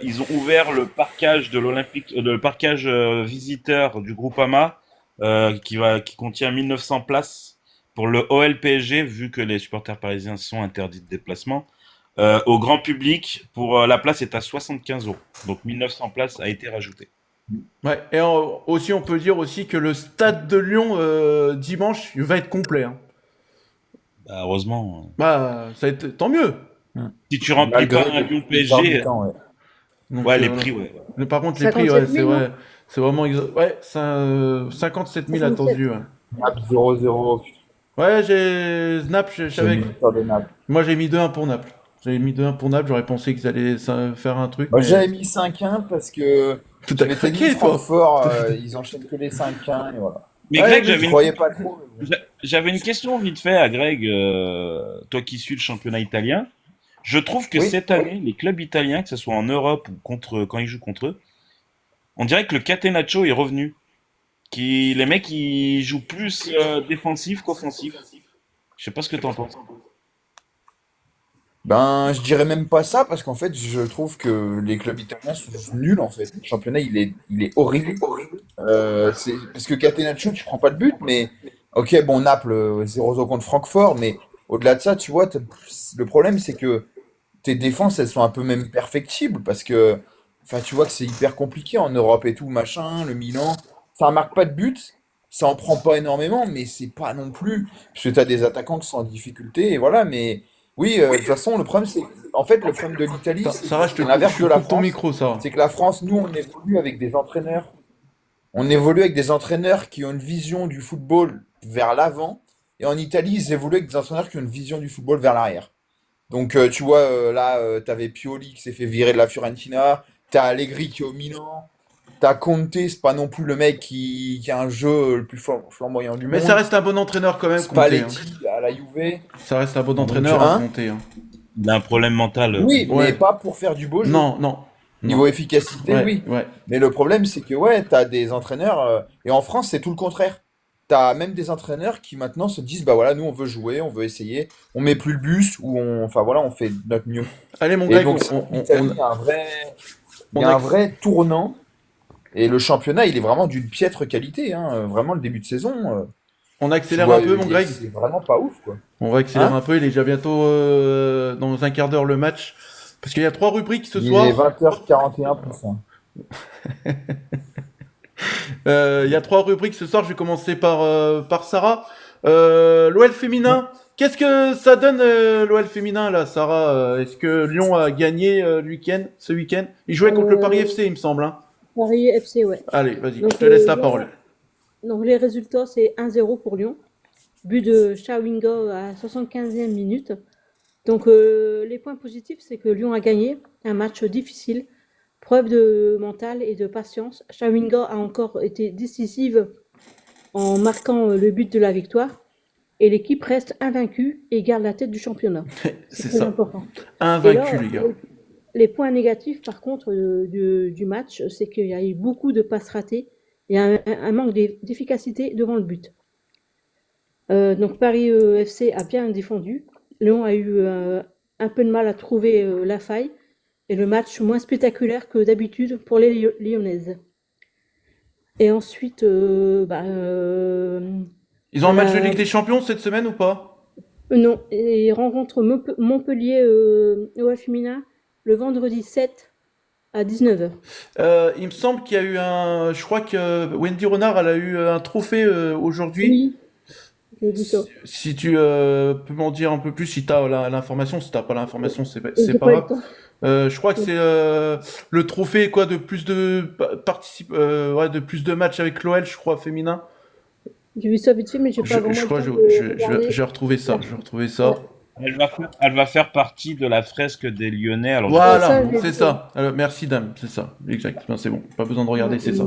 Ils ont ouvert le parcage de l'Olympique, le parcage visiteur du Groupama, qui contient 1900 places pour le OL PSG, vu que les supporters parisiens sont interdits de déplacement. Au grand public, la place est à 75 €. Donc 1900 places a été rajoutée. Ouais. Et aussi, on peut dire aussi que le stade de Lyon dimanche va être complet. Hein. Bah, heureusement. Bah, ça va être tant mieux. Si tu remplis pas un Lyon PSG, Donc, ouais, les prix, ouais. Mais par contre, les prix, ouais, 57 000, c'est vrai. C'est vraiment. Ouais, 57 000 attendus. Ouais, Naples 0-0. ouais j'ai Naples, je J'ai savais. mis l'histoire de Naples. Moi, j'ai mis 2-1 pour Naples. J'avais mis 2-1 pour Naples, j'aurais pensé qu'ils allaient faire un truc. Moi, mais- j'avais mis 5-1 parce que Tout à j'avais tenu craqué, toi. Francfort, ils enchaînent que les 5-1 et voilà. Mais Ouais, Greg, mais Je croyais pas trop. j'avais une question vite fait à Greg, toi qui suis le championnat italien. Je trouve que Oui. cette année, les clubs italiens, que ce soit en Europe ou quand ils jouent contre eux, on dirait que le Catenaccio est revenu. Les mecs, ils jouent plus défensif qu'offensif. Je sais pas ce que t'en penses. Ben, je dirais même pas ça parce qu'en fait, je trouve que les clubs italiens sont nuls en fait. Le championnat, il est horrible. Parce que Catenaccio, tu prends pas de but, mais ok, bon, Naples 0-0 contre Francfort, mais au-delà de ça, tu vois, le problème c'est que tes défenses, elles sont un peu même perfectibles parce que, enfin, tu vois que c'est hyper compliqué en Europe et tout, machin, le Milan, ça marque pas de but, ça en prend pas énormément, mais c'est pas non plus, parce que t'as des attaquants qui sont en difficulté, et voilà, mais oui, de toute façon, le problème c'est, en fait, le problème de l'Italie, Sarah, je te c'est l'inverse de la coupe ton France, micro, Sarah. c'est que la France, nous, on évolue avec des entraîneurs. On évolue avec des entraîneurs qui ont une vision du football vers l'avant, et en Italie, ils évoluent avec des entraîneurs qui ont une vision du football vers l'arrière. Donc, tu vois, là, t'avais Pioli qui s'est fait virer de la Fiorentina. T'as Allegri qui est au Milan. T'as Conte, c'est pas non plus le mec qui a un jeu le plus flamboyant du Mais monde. ça reste un bon entraîneur quand même, Conte. Hein. Spalletti à la Juve. Ça reste un bon Donc, entraîneur, hein. Conte. Hein. Il a un problème mental. Oui, Ouais. mais pas pour faire du beau jeu. Non, non. Niveau efficacité, Ouais, oui. ouais. Mais le problème, c'est que ouais, t'as des entraîneurs, et en France, c'est tout le contraire. T'as même des entraîneurs qui maintenant se disent, bah voilà, nous on veut jouer, on veut essayer, on met plus le bus, ou enfin voilà, on fait de notre mieux. Allez, mon Et Greg, donc, l'Italie, il y a un vrai tournant, et le championnat, il est vraiment d'une piètre qualité, hein. Vraiment, le début de saison, on tu accélère vois, un peu, mon Greg. c'est vraiment pas ouf, quoi. On va accélérer Hein un peu. Il est déjà bientôt dans un quart d'heure le match. Parce qu'il y a 3 rubriques ce Il soir. est 20h41 pour ça. Il y a 3 rubriques ce soir. Je vais commencer par Sarah. L'OL féminin. Qu'est-ce que ça donne l'OL féminin là, Sarah? Est-ce que Lyon a gagné ce week-end? Il jouait contre le Paris FC, il me semble. Hein. Paris FC, ouais. Allez, vas-y, Donc, je te laisse la Lyon, parole. Donc les résultats, c'est 1-0 pour Lyon. But de Chawinga à 75e minute. Donc les points positifs, c'est que Lyon a gagné un match difficile. Preuve de mental et de patience. Chawinga a encore été décisive en marquant le but de la victoire. Et l'équipe reste invaincue et garde la tête du championnat. C'est très ça. important. Invaincu, Et là, les gars. les points négatifs, par contre, du match, c'est qu'il y a eu beaucoup de passes ratées. Il y a un manque d'efficacité devant le but. Donc Paris FC a bien défendu. Lyon a eu un peu de mal à trouver la faille. Et le match moins spectaculaire que d'habitude pour les Lyonnaises. Et ensuite, Ils ont un match de la- Ligue des Champions cette semaine ou pas? non, ils rencontrent Montpellier au féminin le vendredi 7 à 19h. Il me semble qu'il y a eu un. Je crois que Wendy Renard, elle a eu un trophée aujourd'hui. Oui, j'ai vu ça. Si tu peux m'en dire un peu plus, si tu as l'information. Si tu n'as pas l'information, c'est J'ai pas pas eu le grave. temps. Je crois que c'est le trophée quoi de plus de de plus de matchs avec l'OL, je crois, féminin. J'ai vu ça vite fait, mais j'ai pas vraiment Je le crois temps que de regarder. j'ai retrouvé ça. J'ai retrouvé ça. Ouais. Elle va faire partie de la fresque des Lyonnais. Alors, Voilà, Ça, j'ai c'est vu. ça. Merci dame, c'est ça. Exact. Ben, c'est bon. Pas besoin de regarder, c'est ça.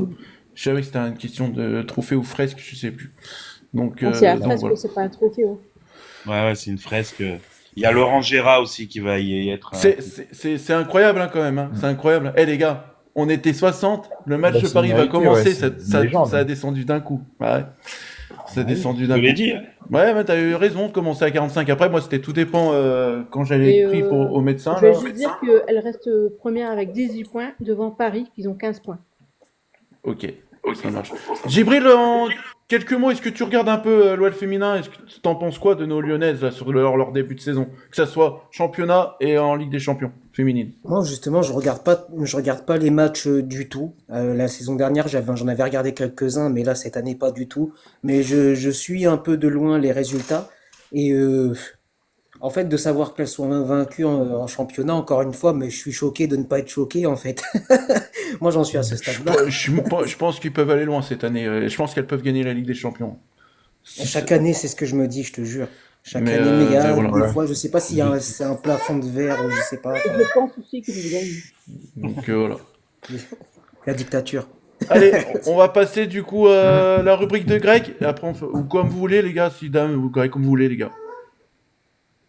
Je savais que c'était une question de trophée ou fresque, je sais plus. Donc, C'est la donc fresque, voilà. c'est pas un trophée. Ouais. ouais, c'est une fresque. Il y a Laurent Gérard aussi qui va y être. C'est incroyable hein, quand même. Hein. C'est incroyable. Eh les gars, on était 60. Le match Bah, de c'est Paris va mérité, commencer. ouais, c'est une légende. Ça a descendu d'un coup. Ouais. Ça a descendu Je d'un te l'ai coup. dit. Hein. Ouais, mais t'as eu raison de commencer à 45. Après, moi, c'était tout dépend quand j'allais Et, pris au médecin. Je vais Là. juste dire qu'elle reste première avec 18 points devant Paris, qui ont 15 points. Ok, ça marche. Djibril, en quelques mots, est-ce que tu regardes un peu l'OL féminin? Est-ce que t'en penses quoi de nos Lyonnaises là, sur leur début de saison? Que ça soit championnat et en Ligue des Champions féminine. Moi, justement, je regarde pas les matchs du tout. La saison dernière, j'en avais regardé quelques-uns, mais là, cette année, pas du tout. Mais je suis un peu de loin les résultats. Et en fait, de savoir qu'elles sont invaincues en championnat, encore une fois, mais je suis choqué de ne pas être choqué, en fait. Moi, j'en suis à ce stade-là. Je pense qu'ils peuvent aller loin cette année. Je pense qu'elles peuvent gagner la Ligue des Champions. Chaque année, c'est ce que je me dis, je te jure. Chaque Mais, année, mais il y a mais voilà. des fois, je sais pas s'il y a c'est un plafond de verre ou je sais pas. Je pense aussi qu'ils vont gagner. Donc voilà. La dictature. Allez, on va passer du coup à la rubrique de Greg. Et après, ou comme vous voulez, les gars, si dame ou Greg, comme vous voulez, les gars.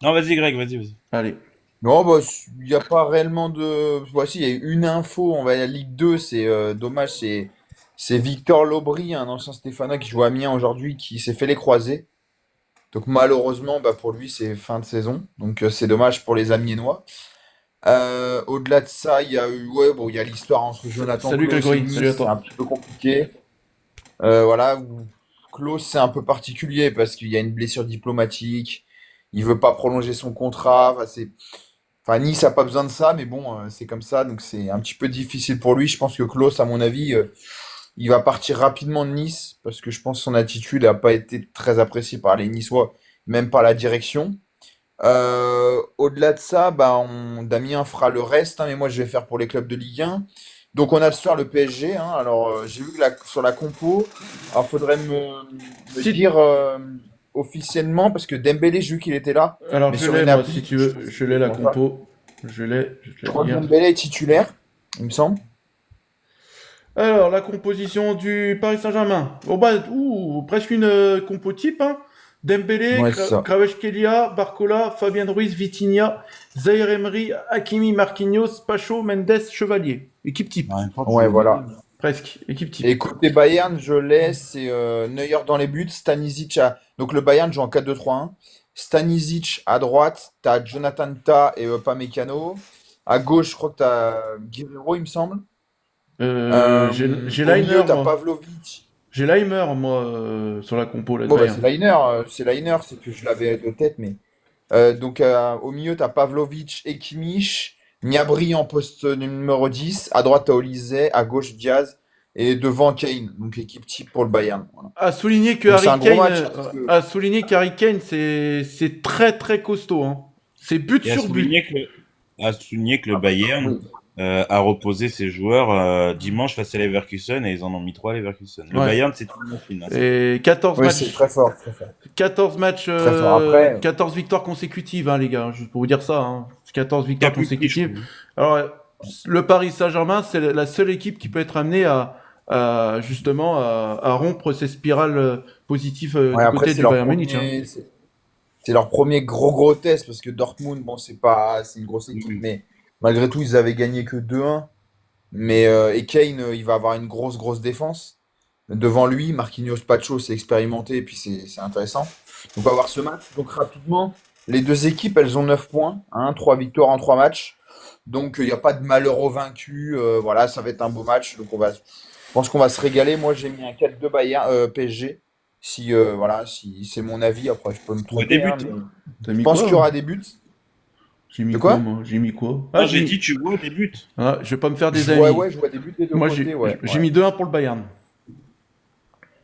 Non, vas-y, Greg, vas-y. Allez. Non, bah, il n'y a pas réellement de. Voici, il y a eu une info, on va à la Ligue 2, c'est dommage, c'est Victor Lobry, un ancien Stéphanois qui joue à Amiens aujourd'hui, qui s'est fait les croisés. Donc malheureusement, bah, pour lui, c'est fin de saison. Donc c'est dommage pour les Amiénois. Au-delà de ça, il y a eu, ouais, bon, il y a l'histoire entre Jonathan Salut Klaus Grégory, et Nice, salut à c'est toi. un petit peu compliqué. Voilà, où Klaus, c'est un peu particulier parce qu'il y a une blessure diplomatique. Il veut pas prolonger son contrat. Enfin, Nice a pas besoin de ça, mais bon, c'est comme ça, donc c'est un petit peu difficile pour lui. Je pense que Klaus, à mon avis, il va partir rapidement de Nice parce que je pense que son attitude n'a pas été très appréciée par les Niçois, même par la direction. Au-delà de ça, bah, Damien fera le reste, hein, mais moi je vais faire pour les clubs de Ligue 1. Donc on a ce soir le PSG. Hein, alors j'ai vu que sur la compo, alors faudrait me Si- dire officiellement parce que Dembélé, j'ai vu qu'il était là. Alors, Mais je sur l'ai, une moi, appli, si tu veux. Je l'ai, la Enfin, compo. Je l'ai. Je je l'ai, crois que regarde. Dembélé est titulaire, il me semble. Alors, la composition du Paris Saint-Germain. Oh bah, presque une compo type, hein. Dembélé, Ouais, c'est ça. Kvaratskhelia, Barcola, Fabien Ruiz, Vitinha, Zaïre Emery, Hakimi, Marquinhos, Pacho, Mendes, Chevalier. Équipe type. Ouais, voilà. Presque. Équipe type. Et côté Bayern, je laisse c'est Neuer dans les buts, Stanisic à... Donc le Bayern joue en 4-2-3-1. Stanisic à droite, t'as Jonathan Tah et Upamecano. À gauche, je crois que t'as Guerrero, il me semble. J'ai Au Laimer, milieu, t'as moi. Pavlovic. J'ai Laimer, moi, sur la compo, là, de Bon, bah, Bayern. c'est Lainer, c'est que je l'avais de tête, mais... donc au milieu, t'as Pavlovic et Kimmich. Gnabry en poste numéro 10. À droite, t'as Olise. À gauche, Diaz. Et devant, Kane. Donc équipe type pour le Bayern. Voilà. À souligner que Donc c'est Harry un gros Kane, match, hein, parce que... à souligner qu'Harry Kane, c'est très très costaud, hein. C'est but Et à sur but. souligner que le Bayern Oui. a reposé ses joueurs dimanche face à Leverkusen et ils en ont mis 3 à Leverkusen. Le Ouais. Bayern, c'est une machine. Hein. Et 14 Oui, c'est matchs, très fort, très fort. 14 matchs, Très fort. Après, 14 victoires consécutives, hein, les gars, juste pour vous dire ça, hein. 14 victoires Plus petit, je consécutives. trouve. Alors, le Paris Saint-Germain, c'est la seule équipe qui peut être amenée justement à rompre ces spirales positives ouais, du après côté c'est du leur Bayern Munich, hein. premier, c'est leur premier gros test parce que Dortmund, bon, c'est une grosse équipe, Oui. mais malgré tout, ils avaient gagné que 2-1. Mais et Kane, il va avoir une grosse défense. Devant lui, Marquinhos, Pacho, c'est expérimenté et puis c'est intéressant. Donc on va voir ce match. Donc rapidement, les deux équipes, elles ont 9 points, hein, 3 victoires en 3 matchs. Donc il n'y a pas de malheureux vaincu. Voilà, ça va être un beau match. Donc je pense qu'on va se régaler. Moi, j'ai mis un 4-2 Bayern, PSG. Si voilà, si c'est mon avis. Après, je peux me Pour des tromper, buts. hein, mais T'as je mis pense quoi, qu'il y aura hein des buts. J'ai mis De quoi, quoi? moi? J'ai mis quoi? Ah, j'ai j'ai mis... dit, tu vois des buts. Ah, je vais pas me faire des Je amis. vois des buts des deux Moi, côtés. Ouais, j'ai ouais. mis 2-1 pour le Bayern.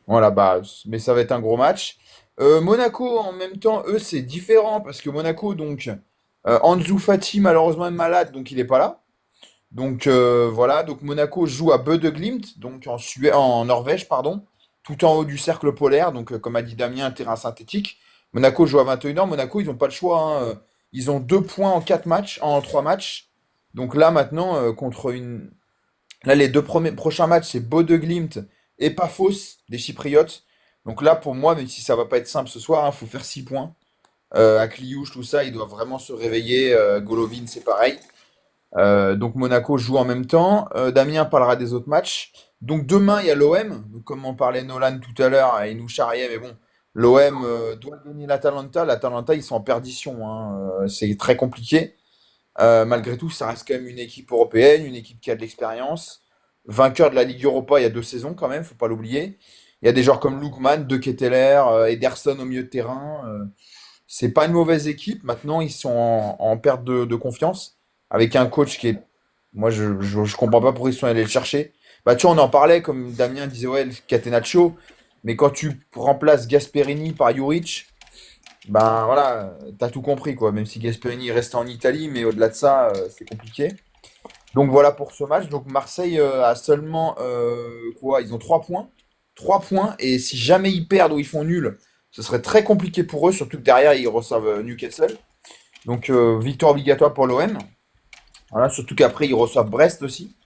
Voilà, bah, mais ça va être un gros match. Monaco, en même temps, eux, c'est différent parce que Monaco, donc, Ansu Fati, malheureusement, est malade, donc il n'est pas là. Donc, voilà, donc Monaco joue à Bø de Glimt, donc en Norvège, pardon, tout en haut du cercle polaire, donc, comme a dit Damien, un terrain synthétique. Monaco joue à 21h. Monaco, ils n'ont pas le choix, hein. Ils ont 2 points en 4 matchs, en 3 matchs. Donc là, maintenant, Là, les deux prochains matchs, c'est Bodø/Glimt et Paphos, des Chypriotes. Donc là, pour moi, même si ça va pas être simple ce soir, il faut faire 6 points. À Cliouche, tout ça, ils doivent vraiment se réveiller. Golovin, c'est pareil. Donc Monaco joue en même temps. Damien parlera des autres matchs. Donc demain, il y a l'OM. Donc, comme on parlait Nolan tout à l'heure, et il nous charriait, mais bon, l'OM doit gagner l'Atalanta. L'Atalanta, ils sont en perdition, hein. C'est très compliqué. Malgré tout, ça reste quand même une équipe européenne, une équipe qui a de l'expérience. Vainqueur de la Ligue Europa il y a 2 saisons quand même, faut pas l'oublier. Il y a des joueurs comme Lookman, De Ketteler, Ederson au milieu de terrain. C'est pas une mauvaise équipe. Maintenant, ils sont en perte de confiance. Avec un coach qui est. Moi, je comprends pas pourquoi ils sont allés le chercher. Bah, tu vois, on en parlait, comme Damien disait, ouais, le Catenaccio. Mais quand tu remplaces Gasperini par Juric, ben voilà, t'as tout compris, quoi. Même si Gasperini reste en Italie, mais au-delà de ça, c'est compliqué. Donc voilà pour ce match. Donc Marseille a seulement quoi? Ils ont 3 points. 3 points. Et si jamais ils perdent ou ils font nul, ce serait très compliqué pour eux, surtout que derrière ils reçoivent Newcastle. Donc victoire obligatoire pour l'OM. Voilà, surtout qu'après ils reçoivent Brest aussi.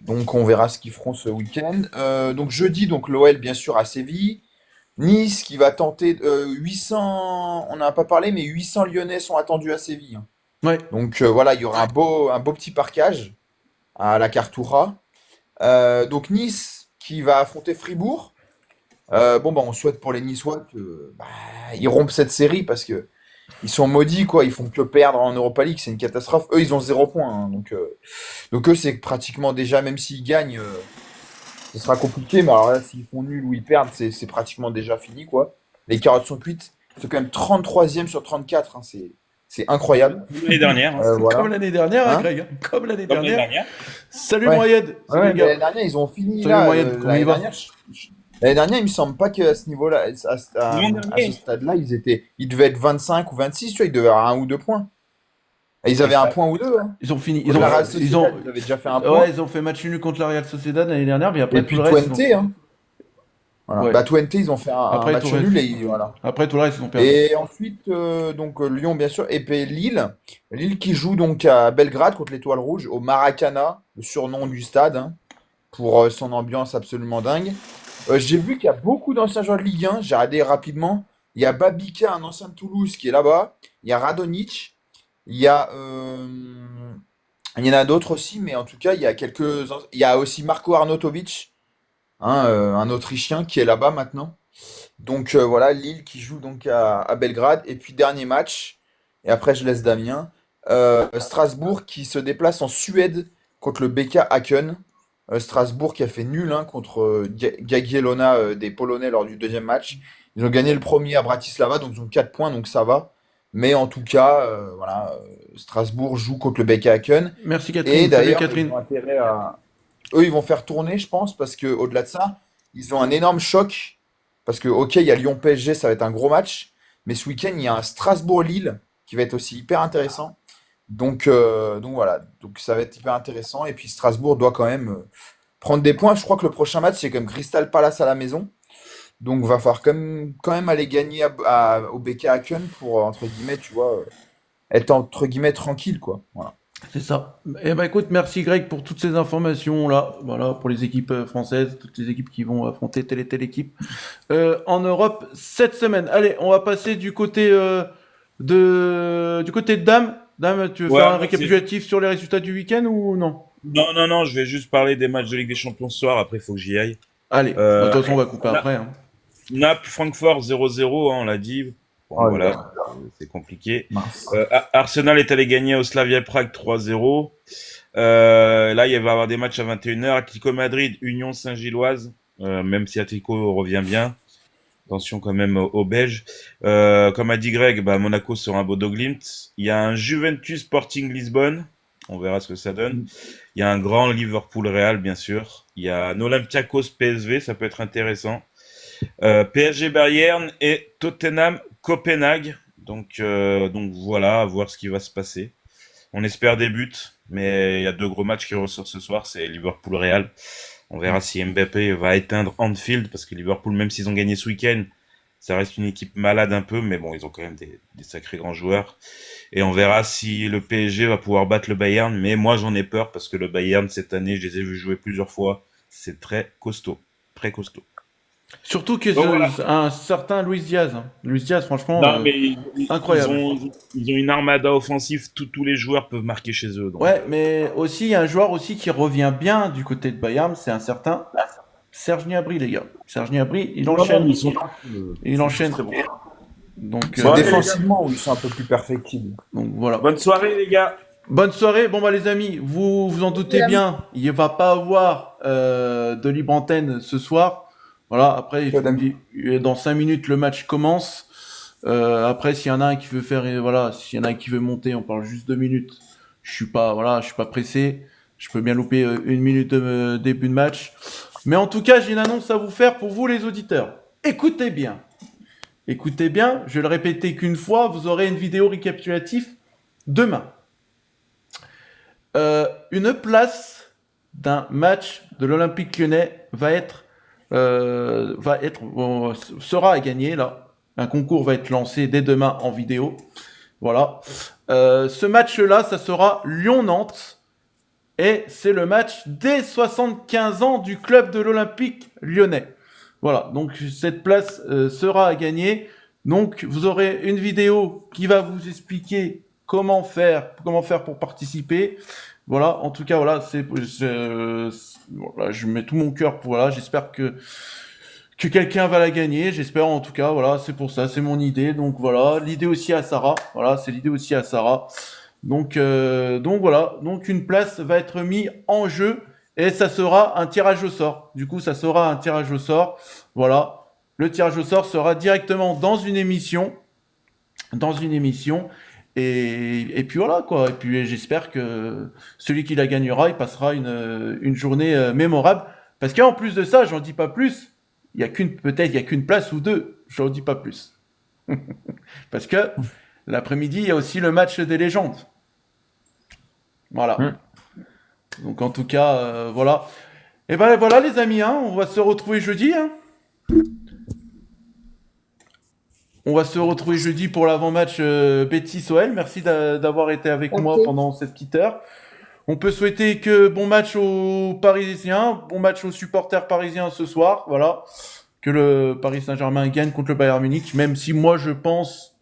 Donc on verra ce qu'ils feront ce week-end. Donc jeudi, donc l'OL bien sûr à Séville. Nice qui va tenter 800, on n'en a pas parlé, mais 800 Lyonnais sont attendus à Séville, hein. Ouais. Donc voilà, il y aura un beau petit parquage à la Cartoura. Donc Nice qui va affronter Fribourg. Bon, bah, on souhaite pour les Niçois que ils rompent cette série parce que ils sont maudits, quoi. Ils font que perdre en Europa League, c'est une catastrophe. Eux, ils ont 0 points, hein. Donc eux, c'est pratiquement déjà, même s'ils gagnent, ce sera compliqué. Mais alors là, s'ils font nul ou ils perdent, c'est pratiquement déjà fini, quoi. Les carottes sont cuites. C'est quand même 33e sur 34, hein. C'est incroyable. L'année dernière. Voilà. Comme l'année dernière, hein, Hein Greg, hein. Comme l'année Comme l'année dernière. dernière. Salut Ouais. Moyed. Ouais, Salut mais les gars. l'année dernière, ils ont fini Salut, là. Moyed, comment il va L'année dernière, il me semble pas qu'à ce niveau-là, L'an à dernier. ce stade-là, ils devaient être 25 ou 26, tu vois, ils devaient avoir 1 ou 2 points. Et ils avaient un point ou deux, hein. Ils ont fini. Contre la Real Sociedad, ils avaient déjà fait un point. Ouais, ils ont fait match nul contre la Real Sociedad l'année dernière, mais après Et tout puis le reste. Twente, hein. Voilà. Ouais. Bah, Twente, ils ont fait un Après, match tout le nul reste. et voilà. Après tout le reste, ils ont perdu. Et ensuite, donc Lyon, bien sûr, et puis Lille. Lille qui joue donc à Belgrade contre l'Étoile Rouge, au Maracana, le surnom du stade, hein. pour son ambiance absolument dingue. J'ai vu qu'il y a beaucoup d'anciens joueurs de Ligue 1, j'ai regardé rapidement. Il y a Babika, un ancien de Toulouse, qui est là-bas. Il y a Radonjic. Il y a, il y en a d'autres aussi, mais en tout cas, il y a aussi Marko Arnautovic, hein, un Autrichien qui est là-bas maintenant. Donc voilà, Lille qui joue donc à Belgrade. Et puis dernier match, et après je laisse Damien. Strasbourg qui se déplace en Suède contre le BK Häcken. Strasbourg qui a fait nul hein, contre Jagiellona des Polonais lors du deuxième match. Ils ont gagné le premier à Bratislava, donc ils ont 4 points, donc ça va. Mais en tout cas, voilà, Strasbourg joue contre le BK Häcken. Merci Et Catherine. Salut d'ailleurs, Catherine. eux, ils vont faire tourner, je pense, parce que au-delà de ça, ils ont un énorme choc. Parce que, ok, il y a Lyon-PSG, ça va être un gros match. Mais ce week-end, il y a un Strasbourg-Lille qui va être aussi hyper intéressant. Donc voilà, donc ça va être hyper intéressant. Et puis Strasbourg doit quand même prendre des points. Je crois que le prochain match, c'est comme Crystal Palace à la maison. Donc va falloir quand même aller gagner au BK Häcken pour, entre guillemets, tu vois, être entre guillemets tranquille, quoi. Voilà. C'est ça. Eh ben écoute, merci Greg pour toutes ces informations là. Voilà, pour les équipes françaises, toutes les équipes qui vont affronter telle et telle équipe en Europe cette semaine. Allez, on va passer du côté du côté de Dame. Dame, tu veux Ouais, faire un moi, récapitulatif sur les résultats du week-end ou non? Non, je vais juste parler des matchs de Ligue des Champions ce soir, après il faut que j'y aille. Allez, de Euh, toute façon, on va couper Na- après. Hein. Naples-Francfort 0-0, hein, on l'a dit. Bon, Oh là voilà, là, c'est compliqué. mince. Arsenal est allé gagner au Slavia Prague 3-0. Là, il va y avoir des matchs à 21h. Atlético Madrid, Union Saint-Gilloise, même si Atlético revient bien. Attention quand même aux Belges. Comme a dit Greg, bah, Monaco sera un Bodo Glimt. Il y a un Juventus Sporting Lisbonne. On verra ce que ça donne. Il y a un grand Liverpool Real, bien sûr. Il y a un Olympiakos PSV, ça peut être intéressant. PSG Bayern et Tottenham Copenhague. Donc voilà, à voir ce qui va se passer. On espère des buts, mais il y a 2 gros matchs qui ressortent ce soir, c'est Liverpool Real. On verra si Mbappé va éteindre Anfield, parce que Liverpool, même s'ils ont gagné ce week-end, ça reste une équipe malade un peu, mais bon, ils ont quand même des sacrés grands joueurs. Et on verra si le PSG va pouvoir battre le Bayern, mais moi j'en ai peur, parce que le Bayern, cette année, je les ai vus jouer plusieurs fois, c'est très costaud, très costaud. Surtout que Donc voilà. un certain Luis Diaz. Hein. Luis Diaz, franchement, Non, mais ils incroyable. ils ont une armada offensive, tous les joueurs peuvent marquer chez eux. Donc, Ouais, mais aussi, il y a un joueur aussi qui revient bien du côté de Bayern, c'est un certain Serge Gnabry, les gars. Serge Gnabry, il enchaîne. ils sont Il enchaîne. très bons. Donc, C'est Bon, allez, défensivement où ils sont un peu plus perfectibles. donc voilà. Bonne soirée, les gars. Bonne soirée. Bon bah les amis, vous en doutez bien, il va pas avoir de libre antenne ce soir. Voilà, après dans 5 minutes le match commence. Après s'il y en a un qui veut faire voilà, s'il y en a un qui veut monter, on parle juste 2 minutes. Je suis pas pressé. Je peux bien louper 1 minute de début de match. Mais en tout cas, j'ai une annonce à vous faire pour vous les auditeurs. Écoutez bien. Écoutez bien, je vais le répéter qu'une fois, vous aurez une vidéo récapitulative demain. Une place d'un match de l'Olympique Lyonnais sera à gagner là. Un concours va être lancé dès demain en vidéo. Voilà. Ce match-là, ça sera Lyon-Nantes. Et c'est le match des 75 ans du club de l'Olympique Lyonnais. Voilà. Donc cette place sera à gagner. Donc vous aurez une vidéo qui va vous expliquer comment faire pour participer. Voilà, en tout cas, voilà, voilà, je mets tout mon cœur pour, voilà, j'espère que quelqu'un va la gagner, j'espère, en tout cas, voilà, c'est pour ça, c'est mon idée, donc voilà, l'idée aussi à Sarah, voilà, c'est l'idée aussi à Sarah, donc voilà, donc une place va être mise en jeu, et ça sera un tirage au sort, du coup, ça sera un tirage au sort, voilà, le tirage au sort sera directement dans une émission, et puis voilà quoi. Et puis j'espère que celui qui la gagnera, il passera une journée mémorable. Parce qu'en plus de ça, j'en dis pas plus. Peut-être il y a qu'une place ou 2. J'en dis pas plus. Parce que l'après-midi, il y a aussi le match des légendes. Voilà. Donc en tout cas, voilà. Et ben voilà les amis, hein, on va se retrouver jeudi. Hein. On va se retrouver jeudi pour l'avant-match Betis-OL. Merci d'avoir été avec moi pendant cette petite heure. On peut souhaiter que bon match aux Parisiens, bon match aux supporters parisiens ce soir, voilà. Que le Paris Saint-Germain gagne contre le Bayern Munich, même si moi je pense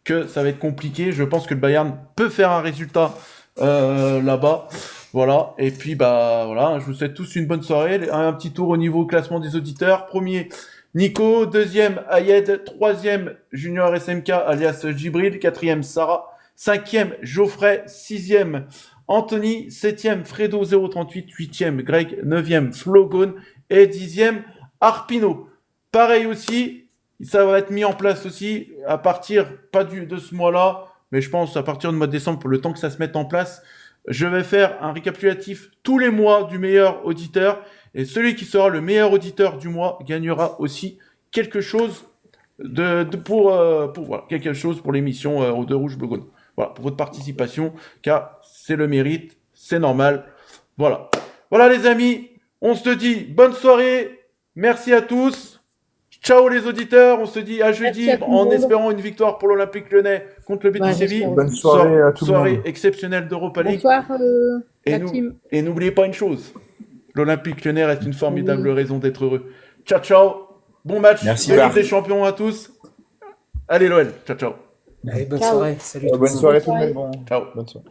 que ça va être compliqué. Je pense que le Bayern peut faire un résultat là-bas. Voilà. Et puis bah voilà, je vous souhaite tous une bonne soirée. Un petit tour au niveau classement des auditeurs. Premier, Nico. Deuxième, Ayed. Troisième, Junior SMK alias Djibril. Quatrième, Sarah. Cinquième, Geoffrey. Sixième, Anthony. Septième, Fredo 038. Huitième, Greg. Neuvième, Flogon. Et dixième, Arpino. Pareil aussi, ça va être mis en place aussi à partir, pas de ce mois-là, mais je pense à partir du mois de décembre, pour le temps que ça se mette en place. Je vais faire un récapitulatif tous les mois du meilleur auditeur. Et celui qui sera le meilleur auditeur du mois gagnera aussi quelque chose pour quelque chose pour l'émission aux Deux Rouges Bleu Gaune. Voilà, pour votre participation, car c'est le mérite, c'est normal. Voilà. Voilà les amis, on se dit bonne soirée, merci à tous. Ciao les auditeurs, on se dit à jeudi Merci à tout le en monde. espérant une victoire pour l'Olympique Lyonnais contre le Betis Ouais, Séville. j'espère. Bonne soirée à tout le Soirée monde. exceptionnelle d'Europa League. Bonsoir, Et la nous- team. Et n'oubliez pas une chose, l'Olympique Lyonnais reste une formidable raison d'être heureux. Ciao ciao, bon match Merci, de Ligue Bart. des Champions à tous. Allez l'OL, ciao ciao. Allez, bonne Ciao. soirée. Salut tout le Bonne monde. soirée tout Bonne le monde. Ciao. Bonne soirée.